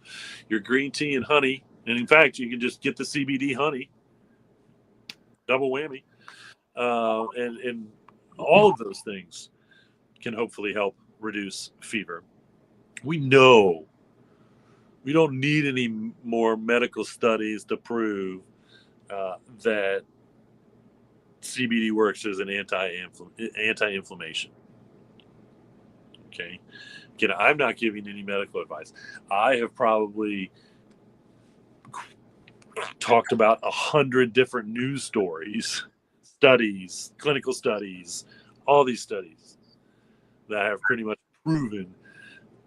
your green tea and honey. And in fact, you can just get the CBD honey, double whammy. And all of those things can hopefully help reduce fever. We know we don't need any more medical studies to prove that CBD works as an anti-inflammation. Okay. Again, I'm not giving any medical advice. I have probably talked about 100 different news stories, studies, clinical studies, all these studies that have pretty much proven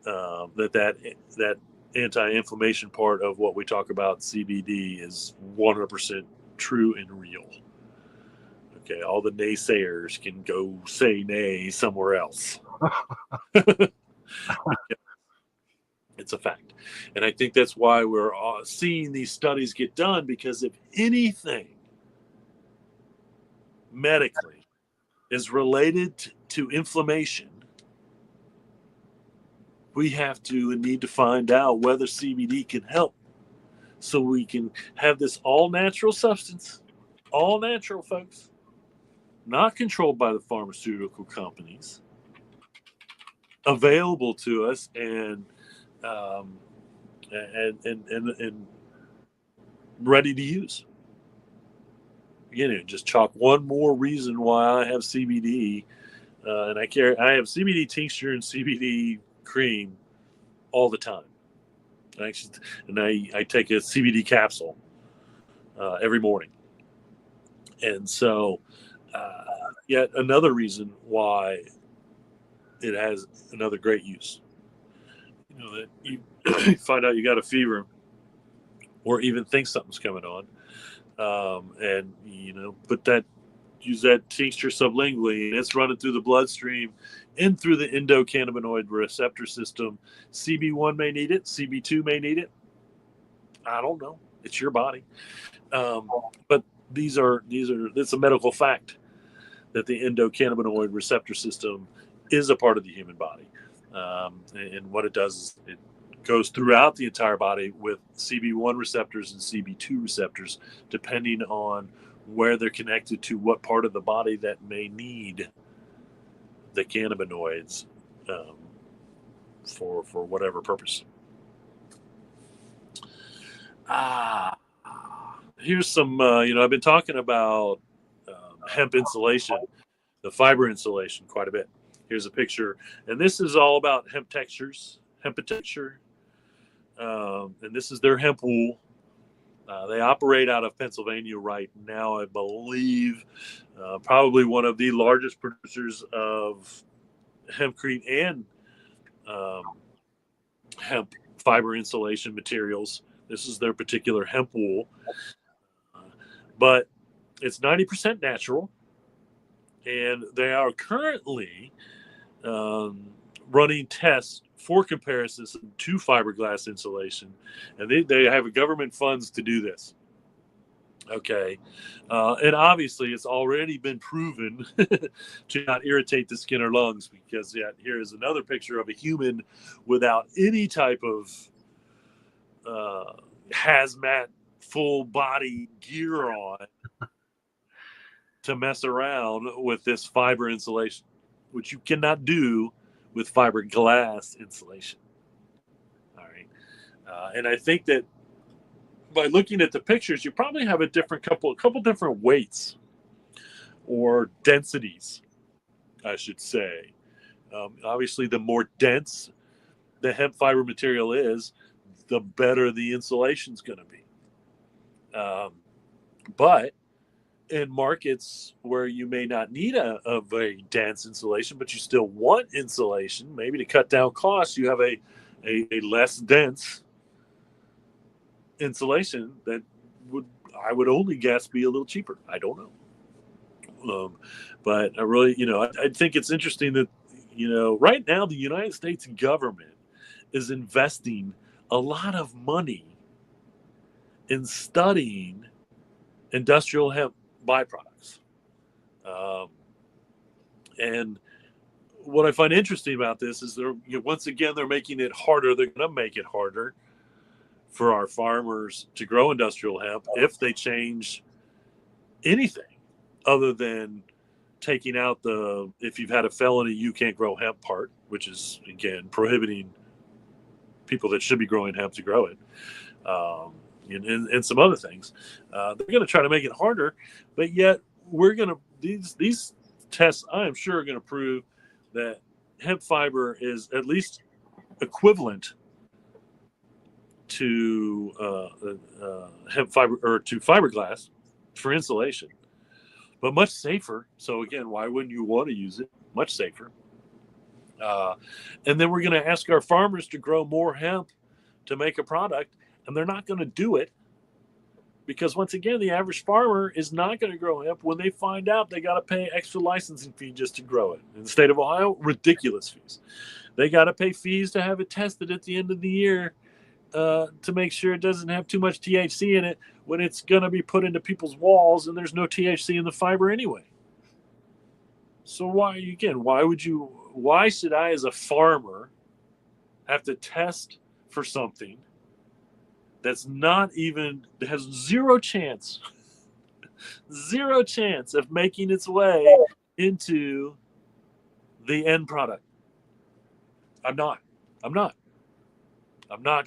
that anti-inflammation part of what we talk about CBD is 100% true and real. Okay, all the naysayers can go say nay somewhere else. It's a fact. And I think that's why we're seeing these studies get done, because if anything medically is related to inflammation, we have to and need to find out whether CBD can help, so we can have this all natural substance, all natural, folks, not controlled by the pharmaceutical companies, available to us and ready to use. Again, just chalk one more reason why I have CBD, and I have CBD tincture and CBD cream all the time. I take a CBD capsule every morning, and so yet another reason why it has another great use. That you find out you got a fever, or even think something's coming on, and use that tincture sublingually, and it's running through the bloodstream, in through the endocannabinoid receptor system. CB1 may need it, CB2 may need it. I don't know. It's your body, but it's a medical fact that the endocannabinoid receptor system is a part of the human body. And what it does is it goes throughout the entire body with CB1 receptors and CB2 receptors, depending on where they're connected to what part of the body that may need the cannabinoids for whatever purpose. Here's some, I've been talking about hemp insulation, the fiber insulation, quite a bit. Here's a picture, and this is all about hemp texture, and this is their hemp wool. They operate out of Pennsylvania right now, I believe. Probably one of the largest producers of hempcrete and hemp fiber insulation materials. This is their particular hemp wool, but it's 90% natural, and they are currently running tests for comparisons to fiberglass insulation, and they have government funds to do this. Okay, and obviously it's already been proven to not irritate the skin or lungs, because here is another picture of a human without any type of hazmat full body gear on to mess around with this fiber insulation, which you cannot do with fiberglass insulation. All right. And I think that by looking at the pictures, you probably have a couple different weights or densities, I should say. Obviously, the more dense the hemp fiber material is, the better the insulation is going to be. But in markets where you may not need a very dense insulation, but you still want insulation, maybe to cut down costs, you have a less dense insulation that I would only guess be a little cheaper. I don't know. But I really, I think it's interesting that, right now the United States government is investing a lot of money in studying industrial hemp byproducts. And what I find interesting about this is once again, they're making it harder. They're going to make it harder for our farmers to grow industrial hemp if they change anything other than taking out if you've had a felony, you can't grow hemp part, which is, again, prohibiting people that should be growing hemp to grow it. And some other things. They're going to try to make it harder, but yet these tests, I am sure, are going to prove that hemp fiber is at least equivalent to hemp fiber or to fiberglass for insulation, but much safer. So again, why wouldn't you want to use it? Much safer. And then we're going to ask our farmers to grow more hemp to make a product, and they're not going to do it because, once again, the average farmer is not going to grow hemp when they find out they got to pay extra licensing fee just to grow it. In the state of Ohio, ridiculous fees. They got to pay fees to have it tested at the end of the year to make sure it doesn't have too much THC in it when it's going to be put into people's walls and there's no THC in the fiber anyway. So why should I as a farmer have to test for something that's that has zero chance of making its way into the end product? I'm not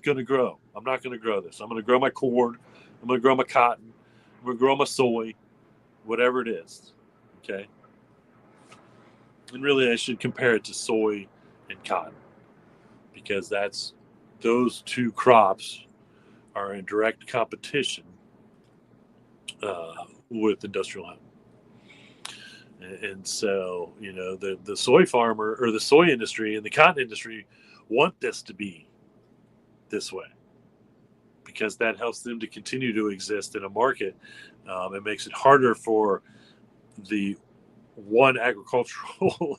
going to grow. I'm not going to grow this. I'm going to grow my corn. I'm going to grow my cotton. I'm going to grow my soy, whatever it is. Okay. And really, I should compare it to soy and cotton because those two crops are in direct competition with industrial hemp. And so, the soy farmer or the soy industry and the cotton industry want this to be this way because that helps them to continue to exist in a market. It makes it harder for the one agricultural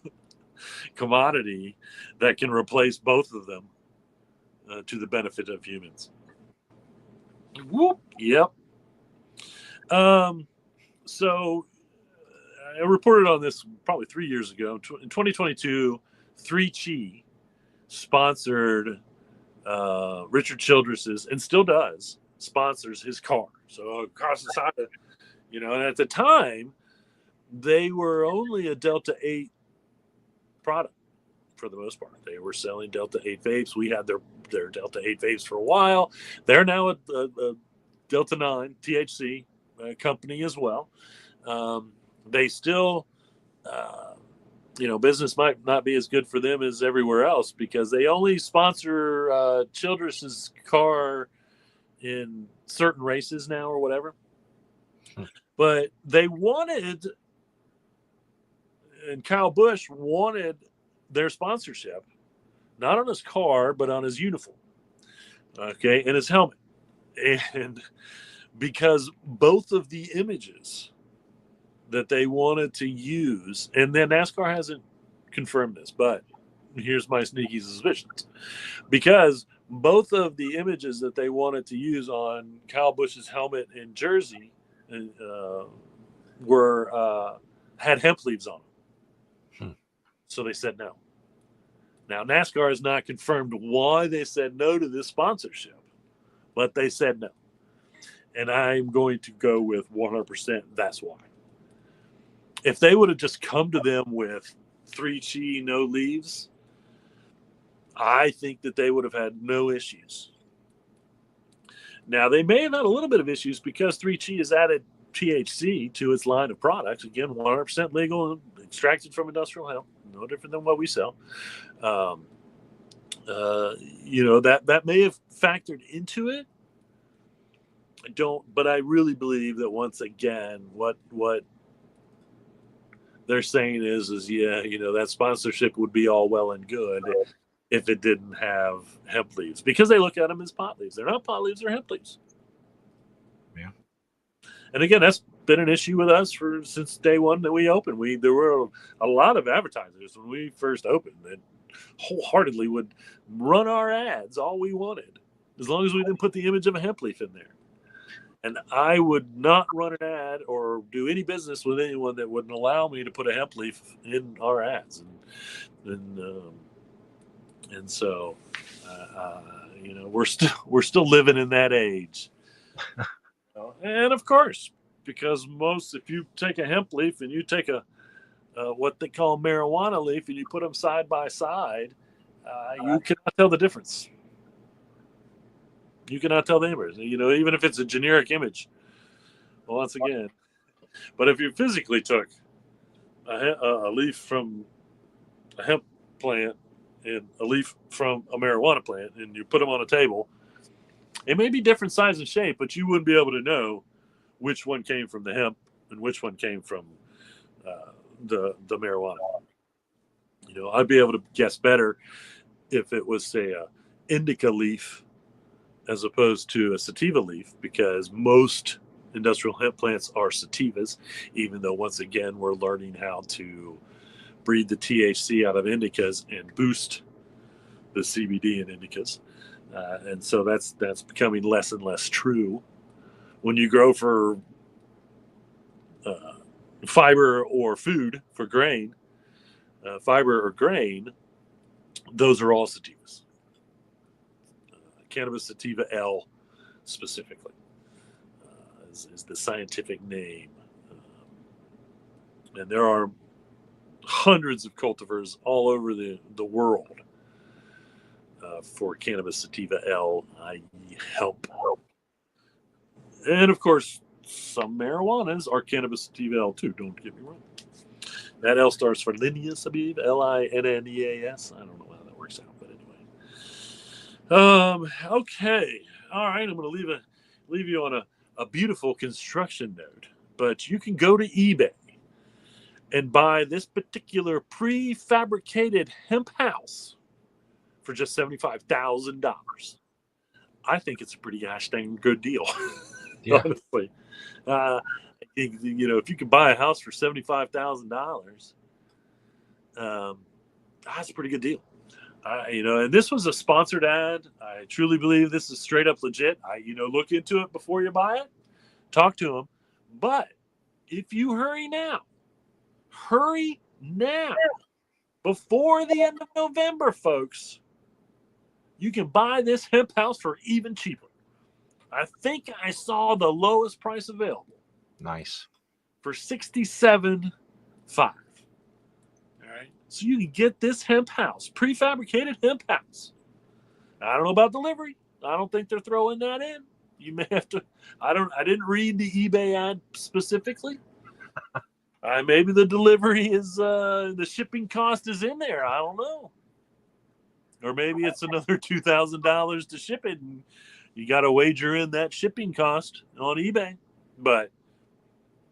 commodity that can replace both of them to the benefit of humans. Whoop. Yep. So I reported on this probably 3 years ago. In 2022, 3Chi sponsored Richard Childress's, and still does, sponsors his car. So Casasada, and at the time, they were only a Delta 8 product for the most part. They were selling Delta 8 vapes. We had their Delta 8 vapes for a while. They're now a Delta 9 THC company as well. They still, business might not be as good for them as everywhere else because they only sponsor Childress's car in certain races now or whatever. But they wanted, and Kyle Busch wanted their sponsorship, not on his car, but on his uniform, okay, and his helmet. And because both of the images that they wanted to use, and then NASCAR hasn't confirmed this, but here's my sneaky suspicions. Because both of the images that they wanted to use on Kyle Busch's helmet and jersey had hemp leaves on them. So they said no. Now, NASCAR has not confirmed why they said no to this sponsorship, but they said no. And I'm going to go with 100% that's why. If they would have just come to them with 3Chi, no leaves, I think that they would have had no issues Now, they may have had a little bit of issues because 3Chi has added THC to its line of products. Again, 100% legal and extracted from industrial hemp, no different than what we sell. That may have factored into it. But I really believe that once again, what they're saying is that sponsorship would be all well and good if it didn't have hemp leaves, because they look at them as pot leaves. They're not pot leaves; they're hemp leaves. Yeah. And again, that's been an issue with us since day one that we opened. There were a lot of advertisers when we first opened that wholeheartedly would run our ads all we wanted, as long as we didn't put the image of a hemp leaf in there. And I would not run an ad or do any business with anyone that wouldn't allow me to put a hemp leaf in our ads. And so, we're still living in that age. And of course, because if you take a hemp leaf and you take a what they call marijuana leaf and you put them side by side, you cannot tell the difference. You cannot tell the difference, even if it's a generic image. Well, once again, but if you physically took a leaf from a hemp plant and a leaf from a marijuana plant and you put them on a table, it may be different size and shape, but you wouldn't be able to know which one came from the hemp and which one came from the marijuana. I'd be able to guess better if it was, say, a indica leaf as opposed to a sativa leaf, because most industrial hemp plants are sativas, even though, once again, we're learning how to breed the THC out of indicas and boost the CBD in indicas. And so that's becoming less and less true. When you grow for fiber or food, for grain, fiber or grain, those are all sativas. Cannabis sativa L specifically is the scientific name. And there are hundreds of cultivars all over the world for cannabis sativa L, i.e. hemp. And of course, some marijuanas are cannabis sativa L too, don't get me wrong. That L starts for Linnaeus, I believe, Linneas. I don't know how that works out, but anyway. Okay. All right, I'm going to leave you on a beautiful construction note, but you can go to eBay and buy this particular prefabricated hemp house for just $75,000. I think it's a pretty gosh dang good deal. Yeah. Honestly, if you can buy a house for $75,000, that's a pretty good deal. And this was a sponsored ad. I truly believe this is straight up legit. Look into it before you buy it. Talk to them. But if you hurry now, before the end of November, folks, you can buy this hemp house for even cheaper. I think I saw the lowest price available. Nice. For $67,500. All right. So you can get this hemp house, prefabricated hemp house. I don't know about delivery. I don't think they're throwing that in. You may have to. I didn't read the eBay ad specifically. Maybe the delivery is the shipping cost is in there. I don't know. Or maybe it's another $2,000 to ship it, and you got to wager in that shipping cost on eBay. But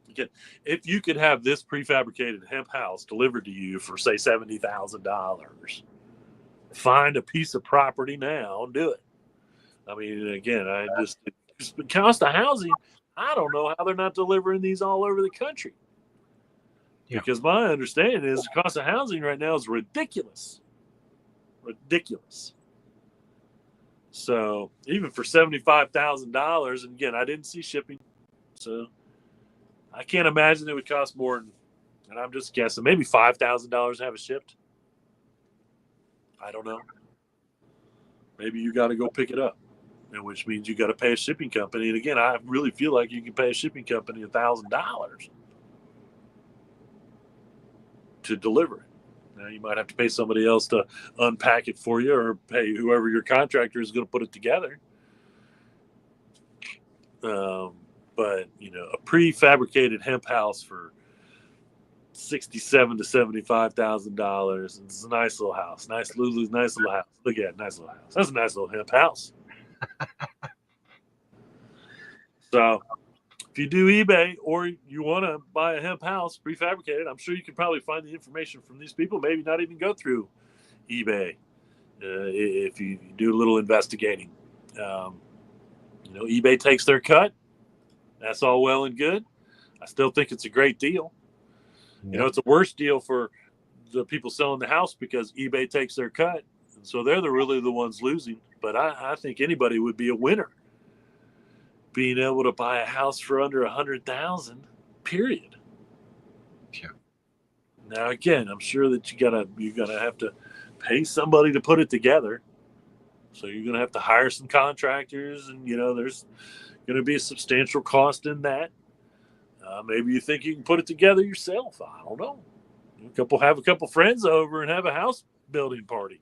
again, if you could have this prefabricated hemp house delivered to you for, say, $70,000, find a piece of property now and do it. I mean, again, the cost of housing, I don't know how they're not delivering these all over the country. Yeah. Because my understanding is the cost of housing right now is ridiculous. So even for $75,000, and again, I didn't see shipping, so I can't imagine it would cost more than, and I'm just guessing, maybe $5,000 to have it shipped. I don't know. Maybe you got to go pick it up, and which means you got to pay a shipping company. And again, I really feel like you can pay a shipping company $1,000 to deliver it. Now, you might have to pay somebody else to unpack it for you, or pay whoever your contractor is going to put it together. But a prefabricated hemp house for $67,000 to $75,000. It's a nice little house. Nice Lulu's, nice little house. Look at it, nice little house. That's a nice little hemp house. So if you do eBay or you want to buy a hemp house prefabricated, I'm sure you can probably find the information from these people. Maybe not even go through eBay if you do a little investigating. eBay takes their cut. That's all well and good. I still think it's a great deal. It's a worse deal for the people selling the house because eBay takes their cut. And so they're really the ones losing. But I think anybody would be a winner being able to buy a house for under $100,000, period. Yeah. Now, again, I'm sure that you're gonna have to pay somebody to put it together. So you're gonna have to hire some contractors, and there's gonna be a substantial cost in that. Maybe you think you can put it together yourself. I don't know. Have a couple friends over and have a house building party.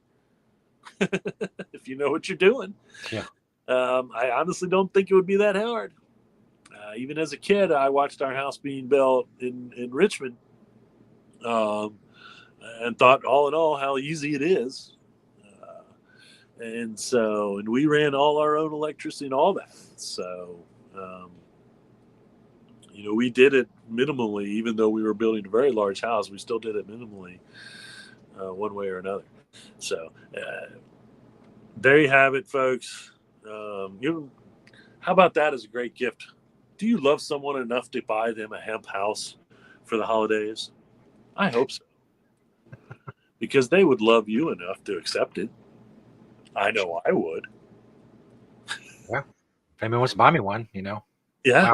If you know what you're doing. Yeah. I honestly don't think it would be that hard. Even as a kid, I watched our house being built in Richmond, and thought all in all how easy it is. And we ran all our own electricity and all that. So, we did it minimally, even though we were building a very large house, we still did it minimally, one way or another. So, there you have it, folks. How about that as a great gift? Do you love someone enough to buy them a hemp house for the holidays? I hope so. Because they would love you enough to accept it. I know I would. Yeah. If anyone wants to buy me one, Yeah. Wow.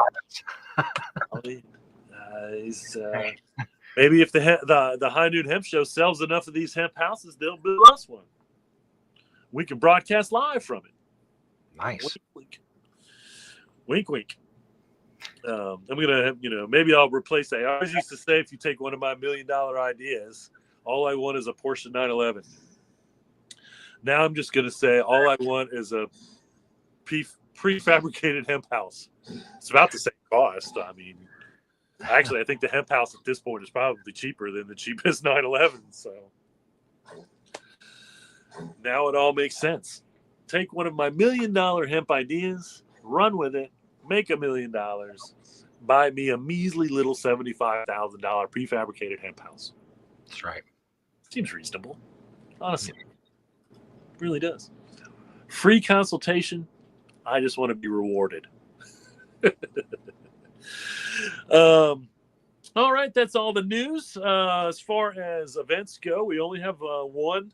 Maybe if the High Noon Hemp Show sells enough of these hemp houses, they'll build us one. We can broadcast live from it. Nice. Wink, wink. Wink, wink. I'm gonna, maybe I'll replace that. I always used to say, if you take one of my $1 million ideas, all I want is a Porsche 911. Now I'm just gonna say, all I want is a prefabricated hemp house. It's about the same cost. I mean, actually, I think the hemp house at this point is probably cheaper than the cheapest 911. So now it all makes sense. Take one of my $1 million hemp ideas, run with it, make $1 million, buy me a measly little $75,000 prefabricated hemp house. That's right. Seems reasonable, honestly. It really does. Free consultation. I just want to be rewarded. All right, that's all the news. As far as events go, we only have one.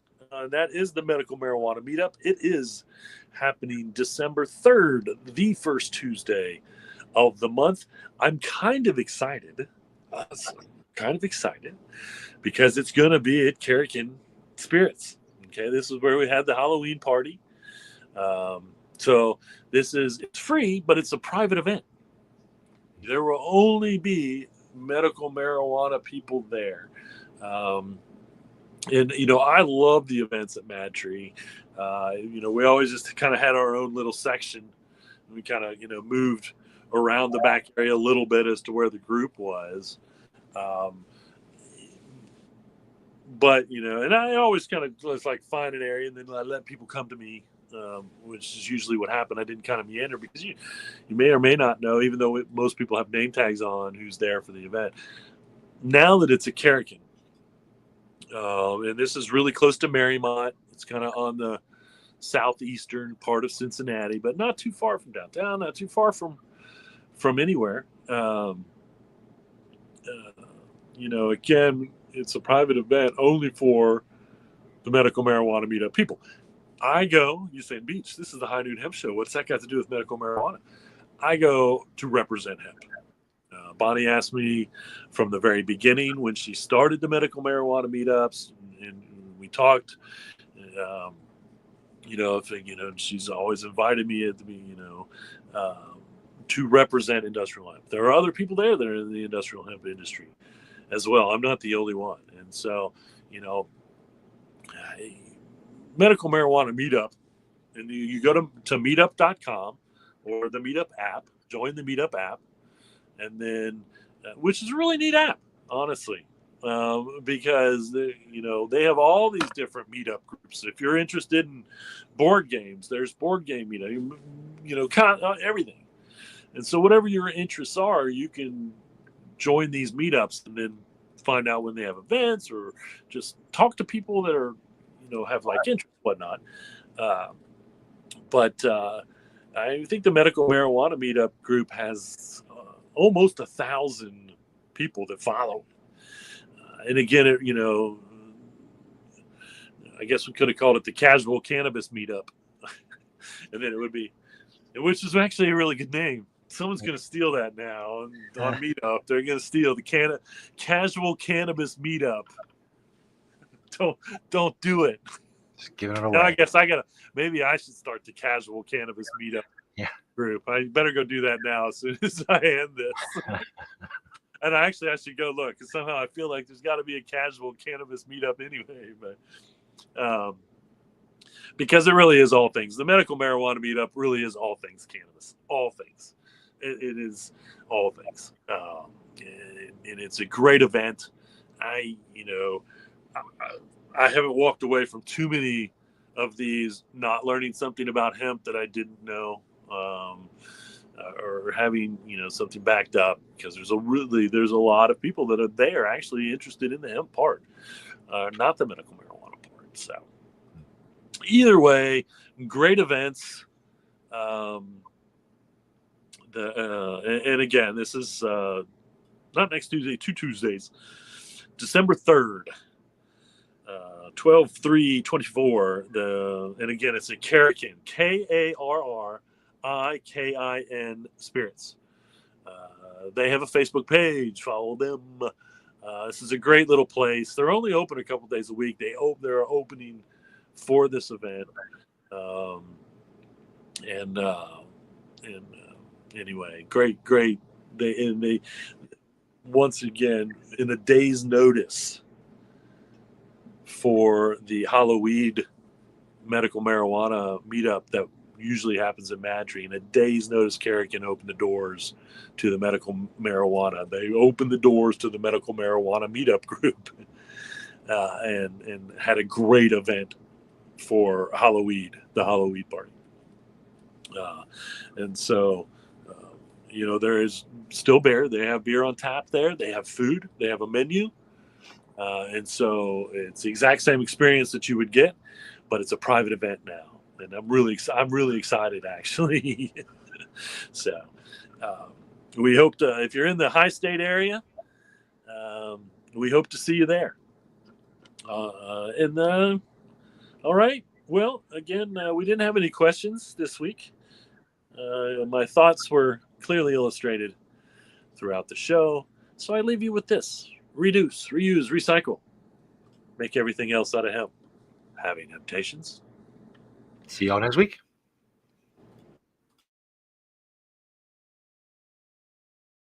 That is the Medical Marijuana Meetup. It is happening December 3rd, the first Tuesday of the month. I'm kind of excited. Because it's going to be at Kerrigan Spirits. Okay, this is where we had the Halloween party. So it's free, but it's a private event. There will only be medical marijuana people there. And, I love the events at Mad Tree. We always just kind of had our own little section. We kind of, moved around the back area a little bit as to where the group was. But, and I always kind of just like find an area and then I let people come to me, which is usually what happened. I didn't kind of meander because you may or may not know, even though most people have name tags on who's there for the event. Now that it's a Kerrigan, and this is really close to Marymount. It's kind of on the southeastern part of Cincinnati, but not too far from downtown, not too far from anywhere. Again, it's a private event only for the Medical Marijuana Meetup people. I go, you say, Beach, this is the High Noon Hemp Show. What's that got to do with medical marijuana? I go to represent hemp. Bonnie asked me from the very beginning when she started the medical marijuana meetups, and we talked. She's always invited me to represent industrial hemp. There are other people there that are in the industrial hemp industry as well. I'm not the only one, and so medical marijuana meetup, and you go to meetup.com or the Meetup app, join the Meetup app, and then, which is a really neat app, honestly. Because they have all these different meetup groups. If you're interested in board games, there's board game meetup, everything. And so whatever your interests are, you can join these meetups and then find out when they have events, or just talk to people that are, have like interest, whatnot. But I think the medical marijuana meetup group has almost 1,000 people that follow. And again, I guess we could have called it the casual cannabis meetup. And then it would be, which is actually a really good name. Someone's going to steal that now on Meetup. They're going to steal the casual cannabis meetup. Don't do it. Just giving it away. Now I guess maybe I should start the casual cannabis meetup group. I better go do that now as soon as I end this. And I should go look, because somehow I feel like there's got to be a casual cannabis meetup anyway. But because it really is all things. The medical marijuana meetup really is all things cannabis. All things. It is all things. And it's a great event. I haven't walked away from too many of these not learning something about hemp that I didn't know. Or having something backed up, because there's a lot of people that are there actually interested in the hemp part, not the medical marijuana part. So either way, great events. And again, this is not next Tuesday, 2 Tuesdays, December 3rd, 12/3/24. And again, it's a Karrikin, KARRIKIN Spirits. They have a Facebook page. Follow them. This is a great little place. They're only open a couple days a week. They're opening for this event. Anyway, great. They once again, in a day's notice for the Halloween medical marijuana meetup that usually happens in Madry, in a day's notice, Karrikin opened the doors to the medical marijuana. They opened the doors to the medical marijuana meetup group, and had a great event for Halloween, the Halloween party. And so, there is still beer. They have beer on tap there. They have food. They have a menu. And so it's the exact same experience that you would get, but it's a private event now. And I'm really excited, actually. So we hope to, if you're in the High State area, we hope to see you there. All right. Well, again, we didn't have any questions this week. My thoughts were clearly illustrated throughout the show. So I leave you with this: reduce, reuse, recycle. Make everything else out of hemp. Having temptations. See y'all next week.